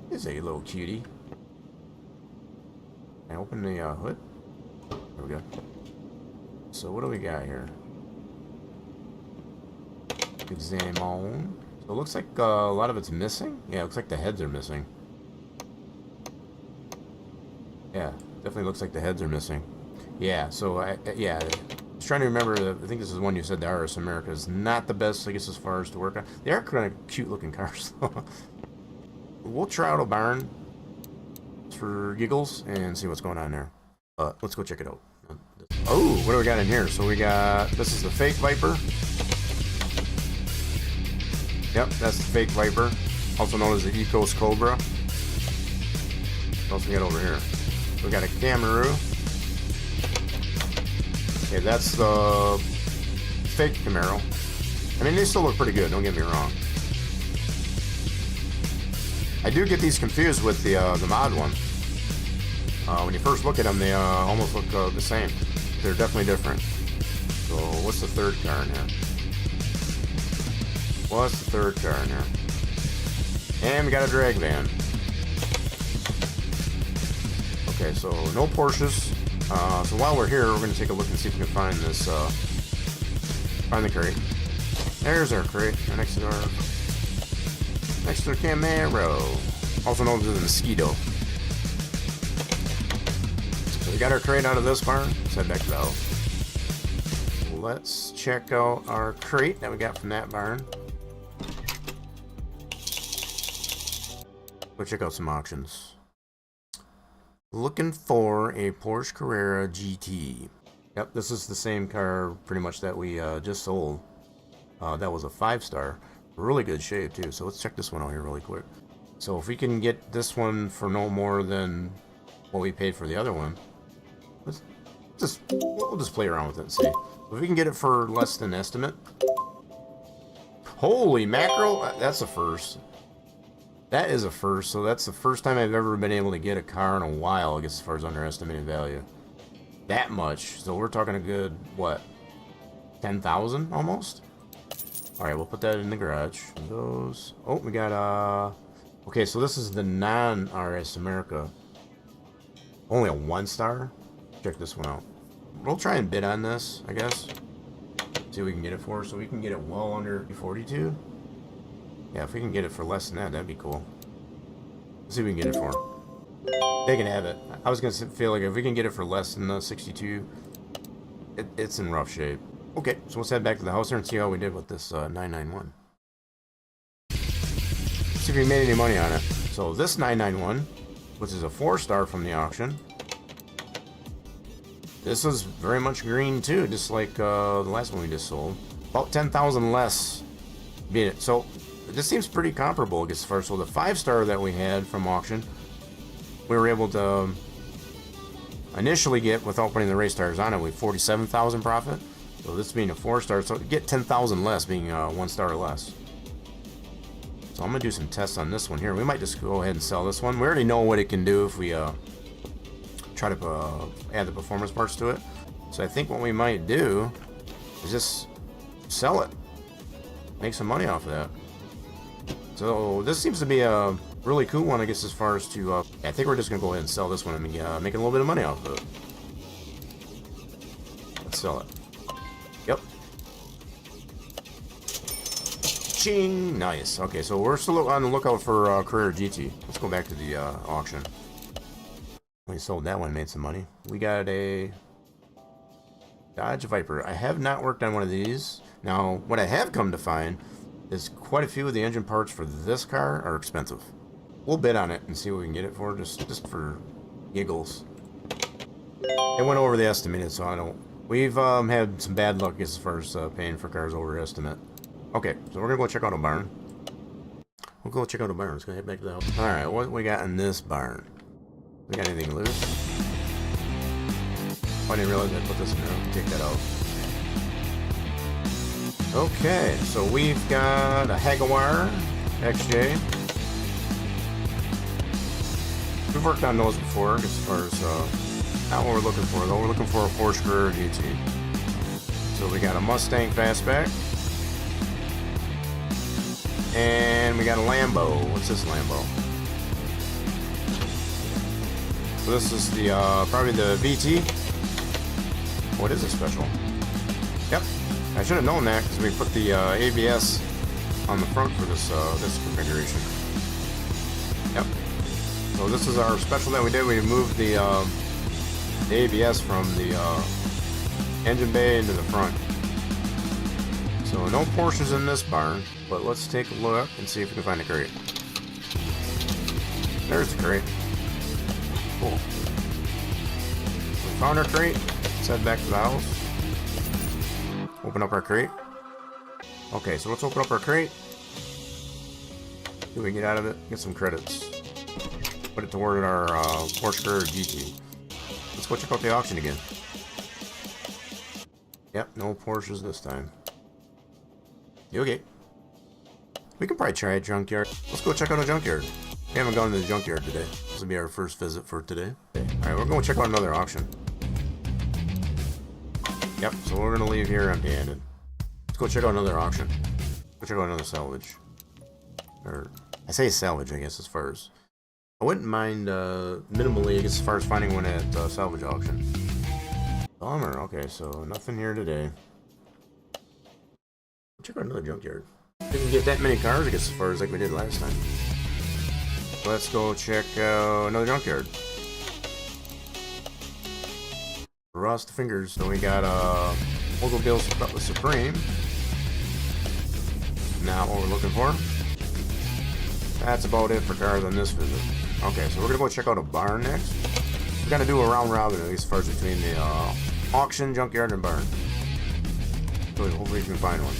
He's a little cutie. And open the hood. There we go. So what do we got here? Exam on. So it looks like a lot of it's missing. Yeah, it looks like the heads are missing. Yeah, definitely looks like the heads are missing. Yeah, so yeah. I was trying to remember, I think this is one you said, the RS America is not the best, I guess, as far as to work on. They are kind of cute looking cars, though. We'll try out a barn for giggles and see what's going on there. Let's go check it out. Oh, what do we got in here? So we got, this is the fake Viper. Yep, that's the fake Viper, also known as the Ecos Cobra. What else we got over here? We got a Camaro. Okay, that's the fake Camaro. I mean, they still look pretty good, don't get me wrong. I do get these confused with the mod one. When you first look at them, they almost look the same. They're definitely different. So, what's the third car in here? What's the third car in here? And we got a drag van. Okay, so no Porsches. So while we're here, we're going to take a look and see if we can find this, find the crate. There's our crate, right next to our Camaro, also known as the Mosquito. So we got our crate out of this barn. Let's head back to the house. Let's check out our crate that we got from that barn. Go check out some auctions. Looking for a Porsche Carrera GT. Yep, this is the same car pretty much that we just sold. That was a 5-star. Really good shape too. So let's check this one out here really quick. So if we can get this one for no more than what we paid for the other one, we'll just play around with it and see. If we can get it for less than estimate. Holy mackerel, that's a first. That is a first, so that's the first time I've ever been able to get a car in a while, I guess, as far as underestimated value. That much. So we're talking a good, what, 10,000 almost? Alright, we'll put that in the garage. Those. Oh, we got, okay, so this is the non-RS America. Only a 1-star? Check this one out. We'll try and bid on this, I guess. See what we can get it for. So we can get it well under 42. Yeah, if we can get it for less than that, that'd be cool. Let's see what we can get it for. They can have it. I was gonna feel like if we can get it for less than 62, it's in rough shape. Okay, so let's head back to the house here and see how we did with this 991. See if we made any money on it. So this 991, which is a 4-star from the auction. This is very much green too, just like the last one we just sold. About 10,000 less beat it. So this seems pretty comparable as far as, so the 5-star that we had from auction, we were able to initially get, without putting the race tires on it, with 47,000 profit. So this being a 4-star, so get 10,000 less, being 1 star or less. So I'm gonna do some tests on this one here. We might just go ahead and sell this one. We already know what it can do if we try to add the performance parts to it. So I think what we might do is just sell it, make some money off of that. So this seems to be a really cool one, I guess, as far as to I think we're just gonna go ahead and sell this one and make a little bit of money off of it. Let's sell it. Yep. Ching! Nice. Okay, so we're still on the lookout for Carrera GT. Let's go back to the auction. We sold that one, made some money. We got a Dodge Viper. I have not worked on one of these. Now, what I have come to find is quite a few of the engine parts for this car are expensive. We'll bid on it and see what we can get it for, just for giggles. It went over the estimated, so I don't... We've had some bad luck as far as paying for cars over estimate. Okay, so we're gonna go check out a barn. We'll go check out a barn. Let's go head back to the house. Alright, what we got in this barn? We got anything loose? I didn't realize I put this in there. Take that out. Okay, so we've got a Jaguar XJ. We've worked on those before as far as not what we're looking for though. We're looking for a Porsche Carrera GT. So we got a Mustang Fastback. And we got a Lambo. What's this Lambo? So this is the probably the VT. What is it special? Yep, I should have known that because we put the ABS on the front for this this configuration. Yep. So this is our special that we did. We moved the ABS from the engine bay into the front. So no Porsches in this barn, but let's take a look and see if we can find a crate. There's the crate. Cool. We found our crate. Let's head back to the house. Open up our crate. Okay, so let's open up our crate. See what we can get out of it. Get some credits. Put it toward our Porsche Carrera GT. Let's go check out the auction again. Yep, no Porsches this time. Okay. We can probably try a junkyard. Let's go check out a junkyard. We haven't gone to the junkyard today. This will be our first visit for today. Alright, we're going to check out another auction. Yep, so we're going to leave here empty-handed. Let's go check out another auction. Go check out another salvage. Or, I say salvage, I guess, as far as... I wouldn't mind minimally, I guess, as far as finding one at salvage auction. Bummer, okay, so nothing here today. Check out another junkyard. Didn't get that many cars, I guess, as far as like we did last time. Let's go check another junkyard. Cross the fingers. So we got Oldsmobile Supreme. Not what we're looking for. That's about it for cars on this visit. Okay, so we're gonna go check out a barn next. We're gonna do a round robin at least, as far as between the auction, junkyard, and barn. So hopefully we can find one.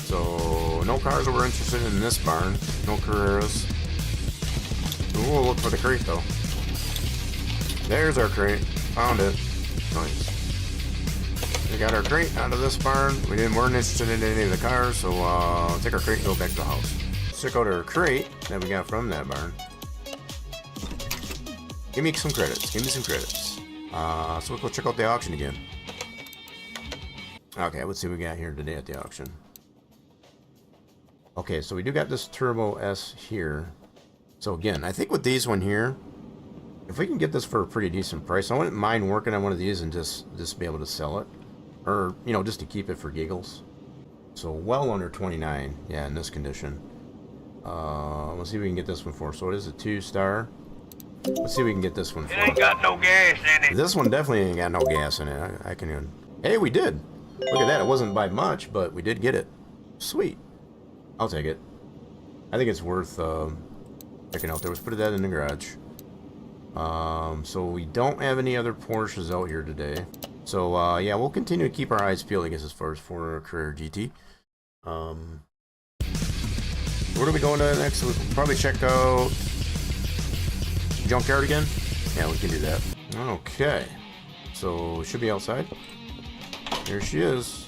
So no cars that we're interested in this barn. No Carreras. We'll look for the crate though. There's our crate. Found it. Nice. We got our crate out of this barn. We weren't interested in any of the cars, so take our crate and go back to the house. Let's check out our crate that we got from that barn. Give me some credits. Give me some credits. So we'll go check out the auction again. Okay, let's see what we got here today at the auction. Okay, so we do got this Turbo S here. So again, I think with these one here, if we can get this for a pretty decent price, I wouldn't mind working on one of these and just be able to sell it. Or, you know, just to keep it for giggles. So well under 29. Yeah, in this condition. Let's see if we can get this one for. So it is a 2-star. Let's see if we can get this one for.
It ain't got no gas in it.
This one definitely ain't got no gas in it. I can even... Hey, we did! Look at that. It wasn't by much, but we did get it. Sweet. I'll take it. I think it's worth checking out there. Let's put that in the garage. So we don't have any other Porsches out here today. So, yeah, we'll continue to keep our eyes peeled, I guess, as far as for Carrera GT. Where do we go into next? We'll probably check out Junkyard again. Yeah, we can do that. Okay. So, should be outside. Here she is.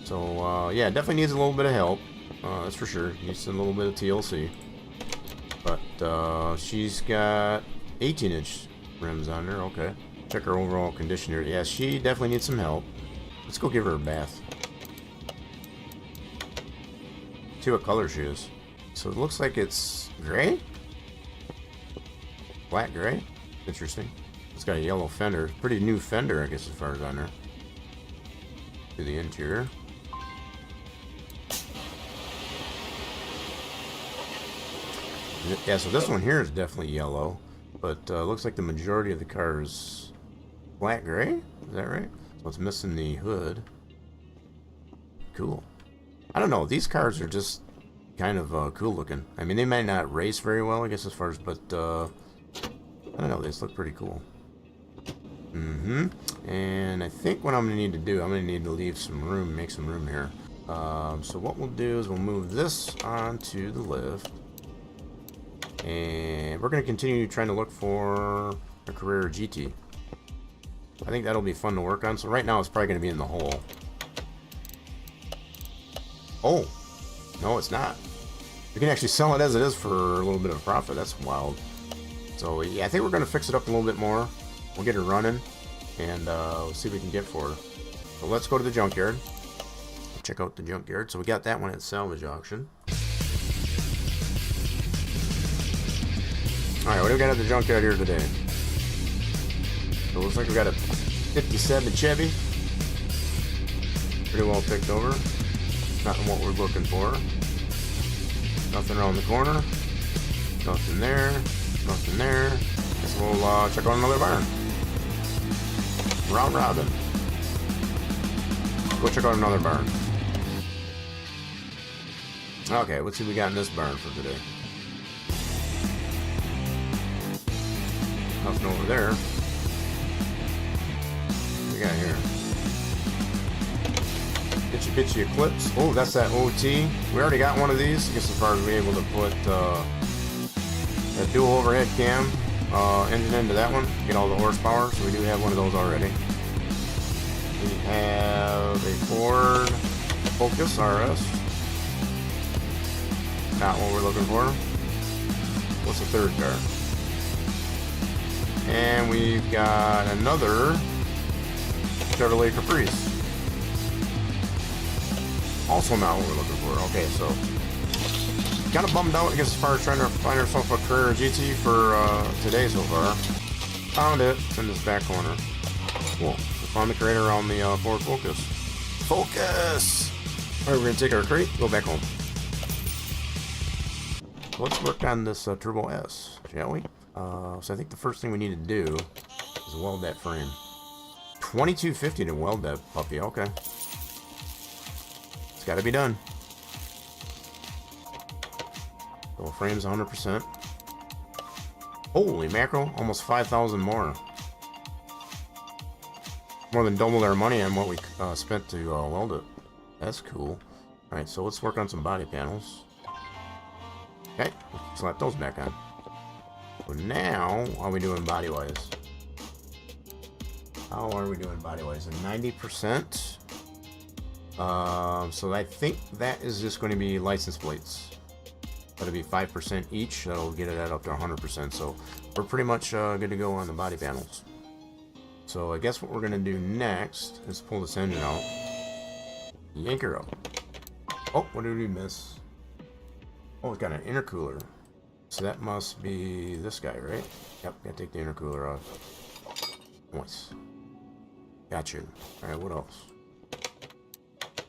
So, yeah, definitely needs a little bit of help. That's for sure. Needs a little bit of TLC. But, she's got 18-inch rims on her. Okay. Check her overall condition here. Yeah, she definitely needs some help. Let's go give her a bath. See what color she is. So it looks like it's gray? Black gray? Interesting. It's got a yellow fender. Pretty new fender, I guess, as far as on her. To the interior. Yeah, so this one here is definitely yellow. But looks like the majority of the car is black gray? Is that right? So it's missing the hood. Cool. I don't know. These cars are just kind of cool looking. I mean, they might not race very well, I guess, as far as, but I don't know. They just look pretty cool. And I think what I'm going to need to do, I'm going to need to leave some room, make some room here. So what we'll do is we'll move this onto the lift. And we're going to continue trying to look for a Carrera GT. I think that'll be fun to work on. So right now it's probably going to be in the hole. Oh, no, it's not. We can actually sell it as it is for a little bit of profit. That's wild. So yeah, I think we're going to fix it up a little bit more. We'll get it running and we'll see what we can get for it. So let's go to the junkyard. Check out the junkyard. So we got that one at salvage auction. Alright, what do we got at the junkyard here today? So it looks like we got a 57 Chevy. Pretty well picked over. Not what we're looking for. Nothing around the corner. Nothing there. Nothing there. Guess we'll check out another barn. Round robin. Go check out another barn. Okay, let's see what we got in this barn for today. Nothing over there. What we got here? Itchy Bitchy Eclipse. Oh, that's that OT. We already got one of these. I guess as far as being able to put a dual overhead cam engine into that one, get all the horsepower. So we do have one of those already. We have a Ford Focus RS. Not what we're looking for. What's the third car? And we've got another Chevrolet Caprice. Also not what we're looking for. Okay, so kind of bummed out, I guess, as far as trying to find ourselves a Carrera GT for today so far. Found it. It's in this back corner. Cool. We found the crate around the Ford Focus. Focus! Alright, we're going to take our crate, go back home. Let's work on this Turbo S, shall we? So I think the first thing we need to do is weld that frame. $22.50 to weld that puppy. Okay. It's got to be done. So frame's 100%. Holy mackerel. Almost 5,000 more. More than doubled our money on what we spent to weld it. That's cool. Alright, so let's work on some body panels. Okay, let's slap those back on. So now, how are we doing body-wise? How are we doing body-wise? 90%. So I think that is just going to be license plates. That'll be 5% each. That'll get it up to 100%. So we're pretty much good to go on the body panels. So I guess what we're going to do next is pull this engine out. Yank her up. Oh, what did we miss? Oh, it's got an intercooler. So that must be this guy, right? Yep, gotta take the intercooler off. Nice. Got you. Alright, what else?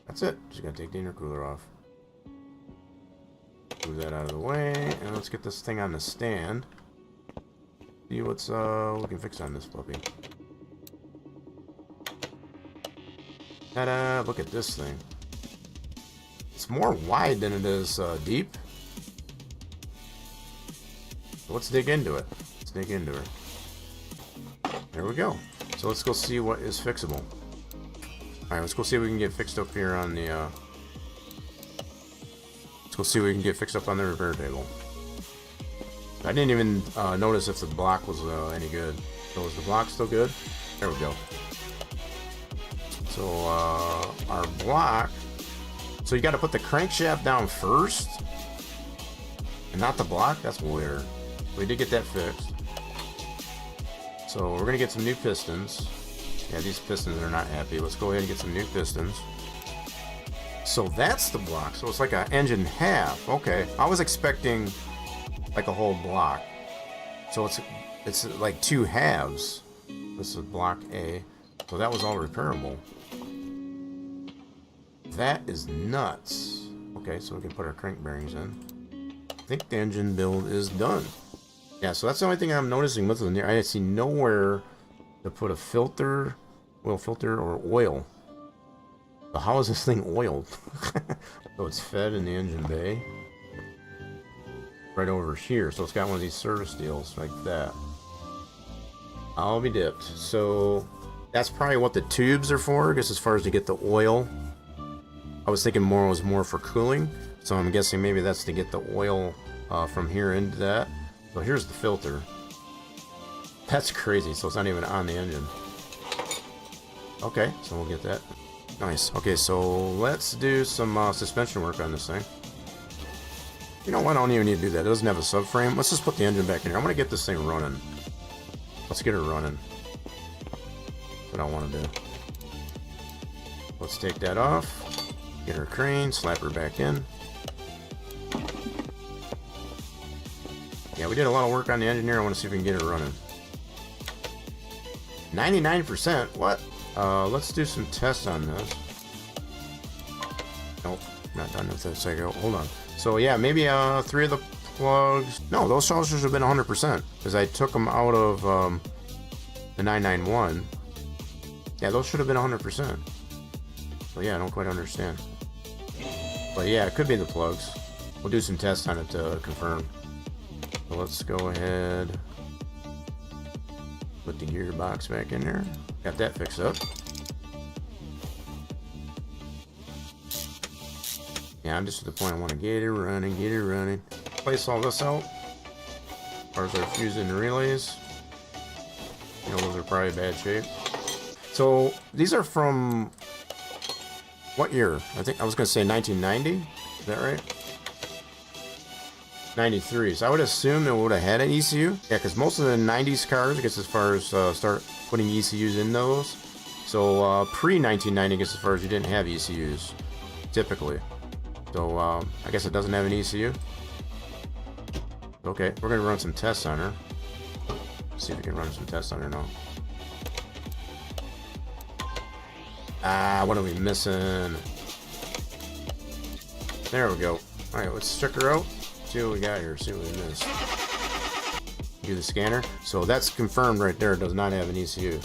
That's it. Just gotta take the intercooler off. Move that out of the way, and let's get this thing on the stand. See what's we can fix on this puppy. Ta-da! Look at this thing. It's more wide than it is deep. So let's dig into it. Let's dig into it. There we go. So let's go see what is fixable. Alright, let's go see if we can get fixed up here on the let's go see what we can get fixed up on the repair table. I didn't even notice if the block was any good. So is the block still good? There we go. So our block, so you got to put the crankshaft down first and not the block. That's weird. We did get that fixed. So we're gonna get some new pistons. Yeah, these pistons are not happy. Let's go ahead and get some new pistons. So that's the block. So it's like an engine half. Okay, I was expecting like a whole block. So it's like two halves. This is block A. So that was all repairable. That is nuts. Okay, so we can put our crank bearings in. I think the engine build is done. Yeah, so that's the only thing I'm noticing with it. I see nowhere to put a filter, oil filter, or oil. So how is this thing oiled? So it's fed in the engine bay. Right over here. So it's got one of these service deals like that. I'll be dipped. So that's probably what the tubes are for, I guess, as far as to get the oil. I was thinking more was more for cooling. So I'm guessing maybe that's to get the oil from here into that. So here's the filter. That's crazy. So it's not even on the engine. Okay, so we'll get that. Nice. Okay, so let's do some suspension work on this thing. You know what? I don't even need to do that. It doesn't have a subframe. Let's just put the engine back in here. I want to get this thing running. Let's get it running. That's what I want to do. Let's take that off. Get her crane. Slap her back in. Yeah, we did a lot of work on the engine here. I want to see if we can get it running. 99%? What? Let's do some tests on this. Nope, not done with this. Hold on. So yeah, maybe 3 of the plugs. No, those chargers have been 100% because I took them out of the 991. Yeah, those should have been 100%. So yeah, I don't quite understand. But yeah, it could be the plugs. We'll do some tests on it to confirm. So let's go ahead. Put the gearbox back in there. Got that fixed up. Yeah, I'm just at the point I want to get it running, get it running. Place all this out. As far as our fuse and relays. You know, those are probably bad shape. So these are from what year? I think I was going to say 1990. Is that right? 93. So I would assume it would have had an ECU. Yeah, because most of the 90s cars, I guess, as far as start putting ECUs in those. So pre-1990, I guess, as far as you didn't have ECUs, typically. So I guess it doesn't have an ECU. Okay, we're gonna run some tests on her. See if we can run some tests on her now. Ah, what are we missing? There we go. All right, let's check her out. See what we got here. See what we missed. Do the scanner. So that's confirmed right there. It does not have an ECU.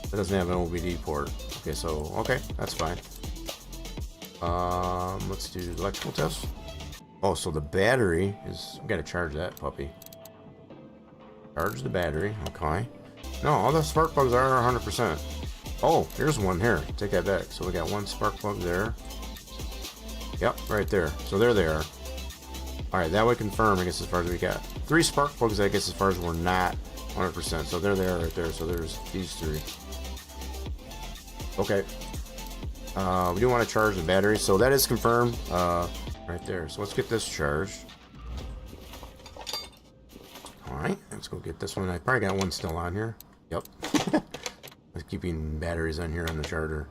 It doesn't have an OBD port. Okay, so okay, that's fine. Let's do electrical test. Oh, so the battery is. We gotta charge that puppy. Charge the battery. Okay. No, all the spark plugs are 100%. Oh, here's one here. Take that back. So we got one spark plug there. Yep, right there. So there they are. Alright, that would confirm, I guess, as far as we got. 3 spark plugs, I guess, as far as we're not 100%. So there they are right there. So there's these 3. Okay. We do want to charge the battery. So that is confirmed right there. So let's get this charged. Alright, let's go get this one. I probably got one still on here. Yep. I'm keeping batteries on here on the charger.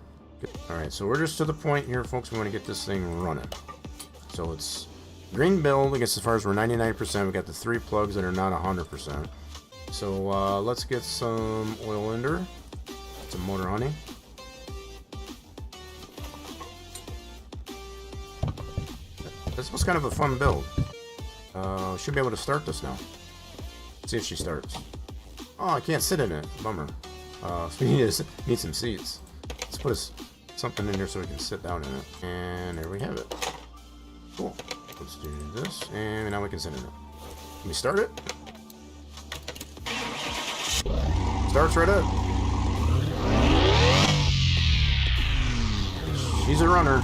Alright, so we're just to the point here, folks. We want to get this thing running. So it's green build, I guess, as far as we're 99%. We got the 3 plugs that are not 100%. So let's get some oil ender, some motor honey. This was kind of a fun build. Should be able to start this now. Let's see if she starts. Oh, I can't sit in it. Bummer. So we need some seats. Let's put something in here so we can sit down in it. And there we have it. Cool. Let's do this, and now we can sit in it. Can we start it? Starts right up. She's a runner.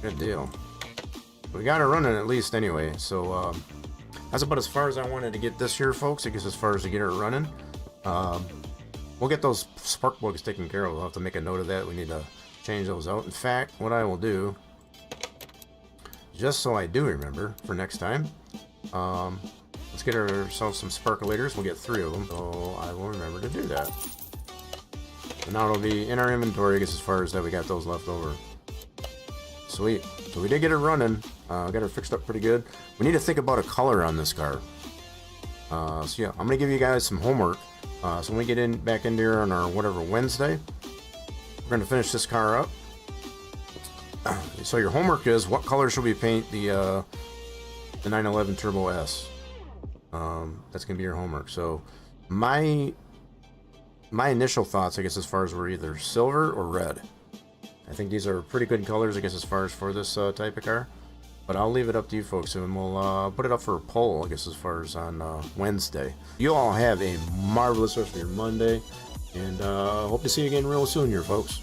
Good deal. We got her running at least anyway, so that's about as far as I wanted to get this here, folks. I guess as far as to get her running. We'll get those spark plugs taken care of. We'll have to make a note of that. We need to change those out. In fact, what I will do, just so I do remember for next time, let's get ourselves some sparkulators. We'll get 3 of them, so I will remember to do that. And now it'll be in our inventory, I guess, as far as that we got those left over. Sweet. So we did get her running. Got her fixed up pretty good. We need to think about a color on this car. So yeah, I'm gonna give you guys some homework. So when we get back in there on our whatever Wednesday, we're gonna finish this car up. So your homework is, what color should we paint the 911 Turbo S? That's gonna be your homework. So my initial thoughts, I guess, as far as were either silver or red. I think these are pretty good colors, I guess, as far as for this type of car. But I'll leave it up to you folks, and we'll put it up for a poll, I guess, as far as on Wednesday. You all have a marvelous rest of your Monday, and hope to see you again real soon here, folks.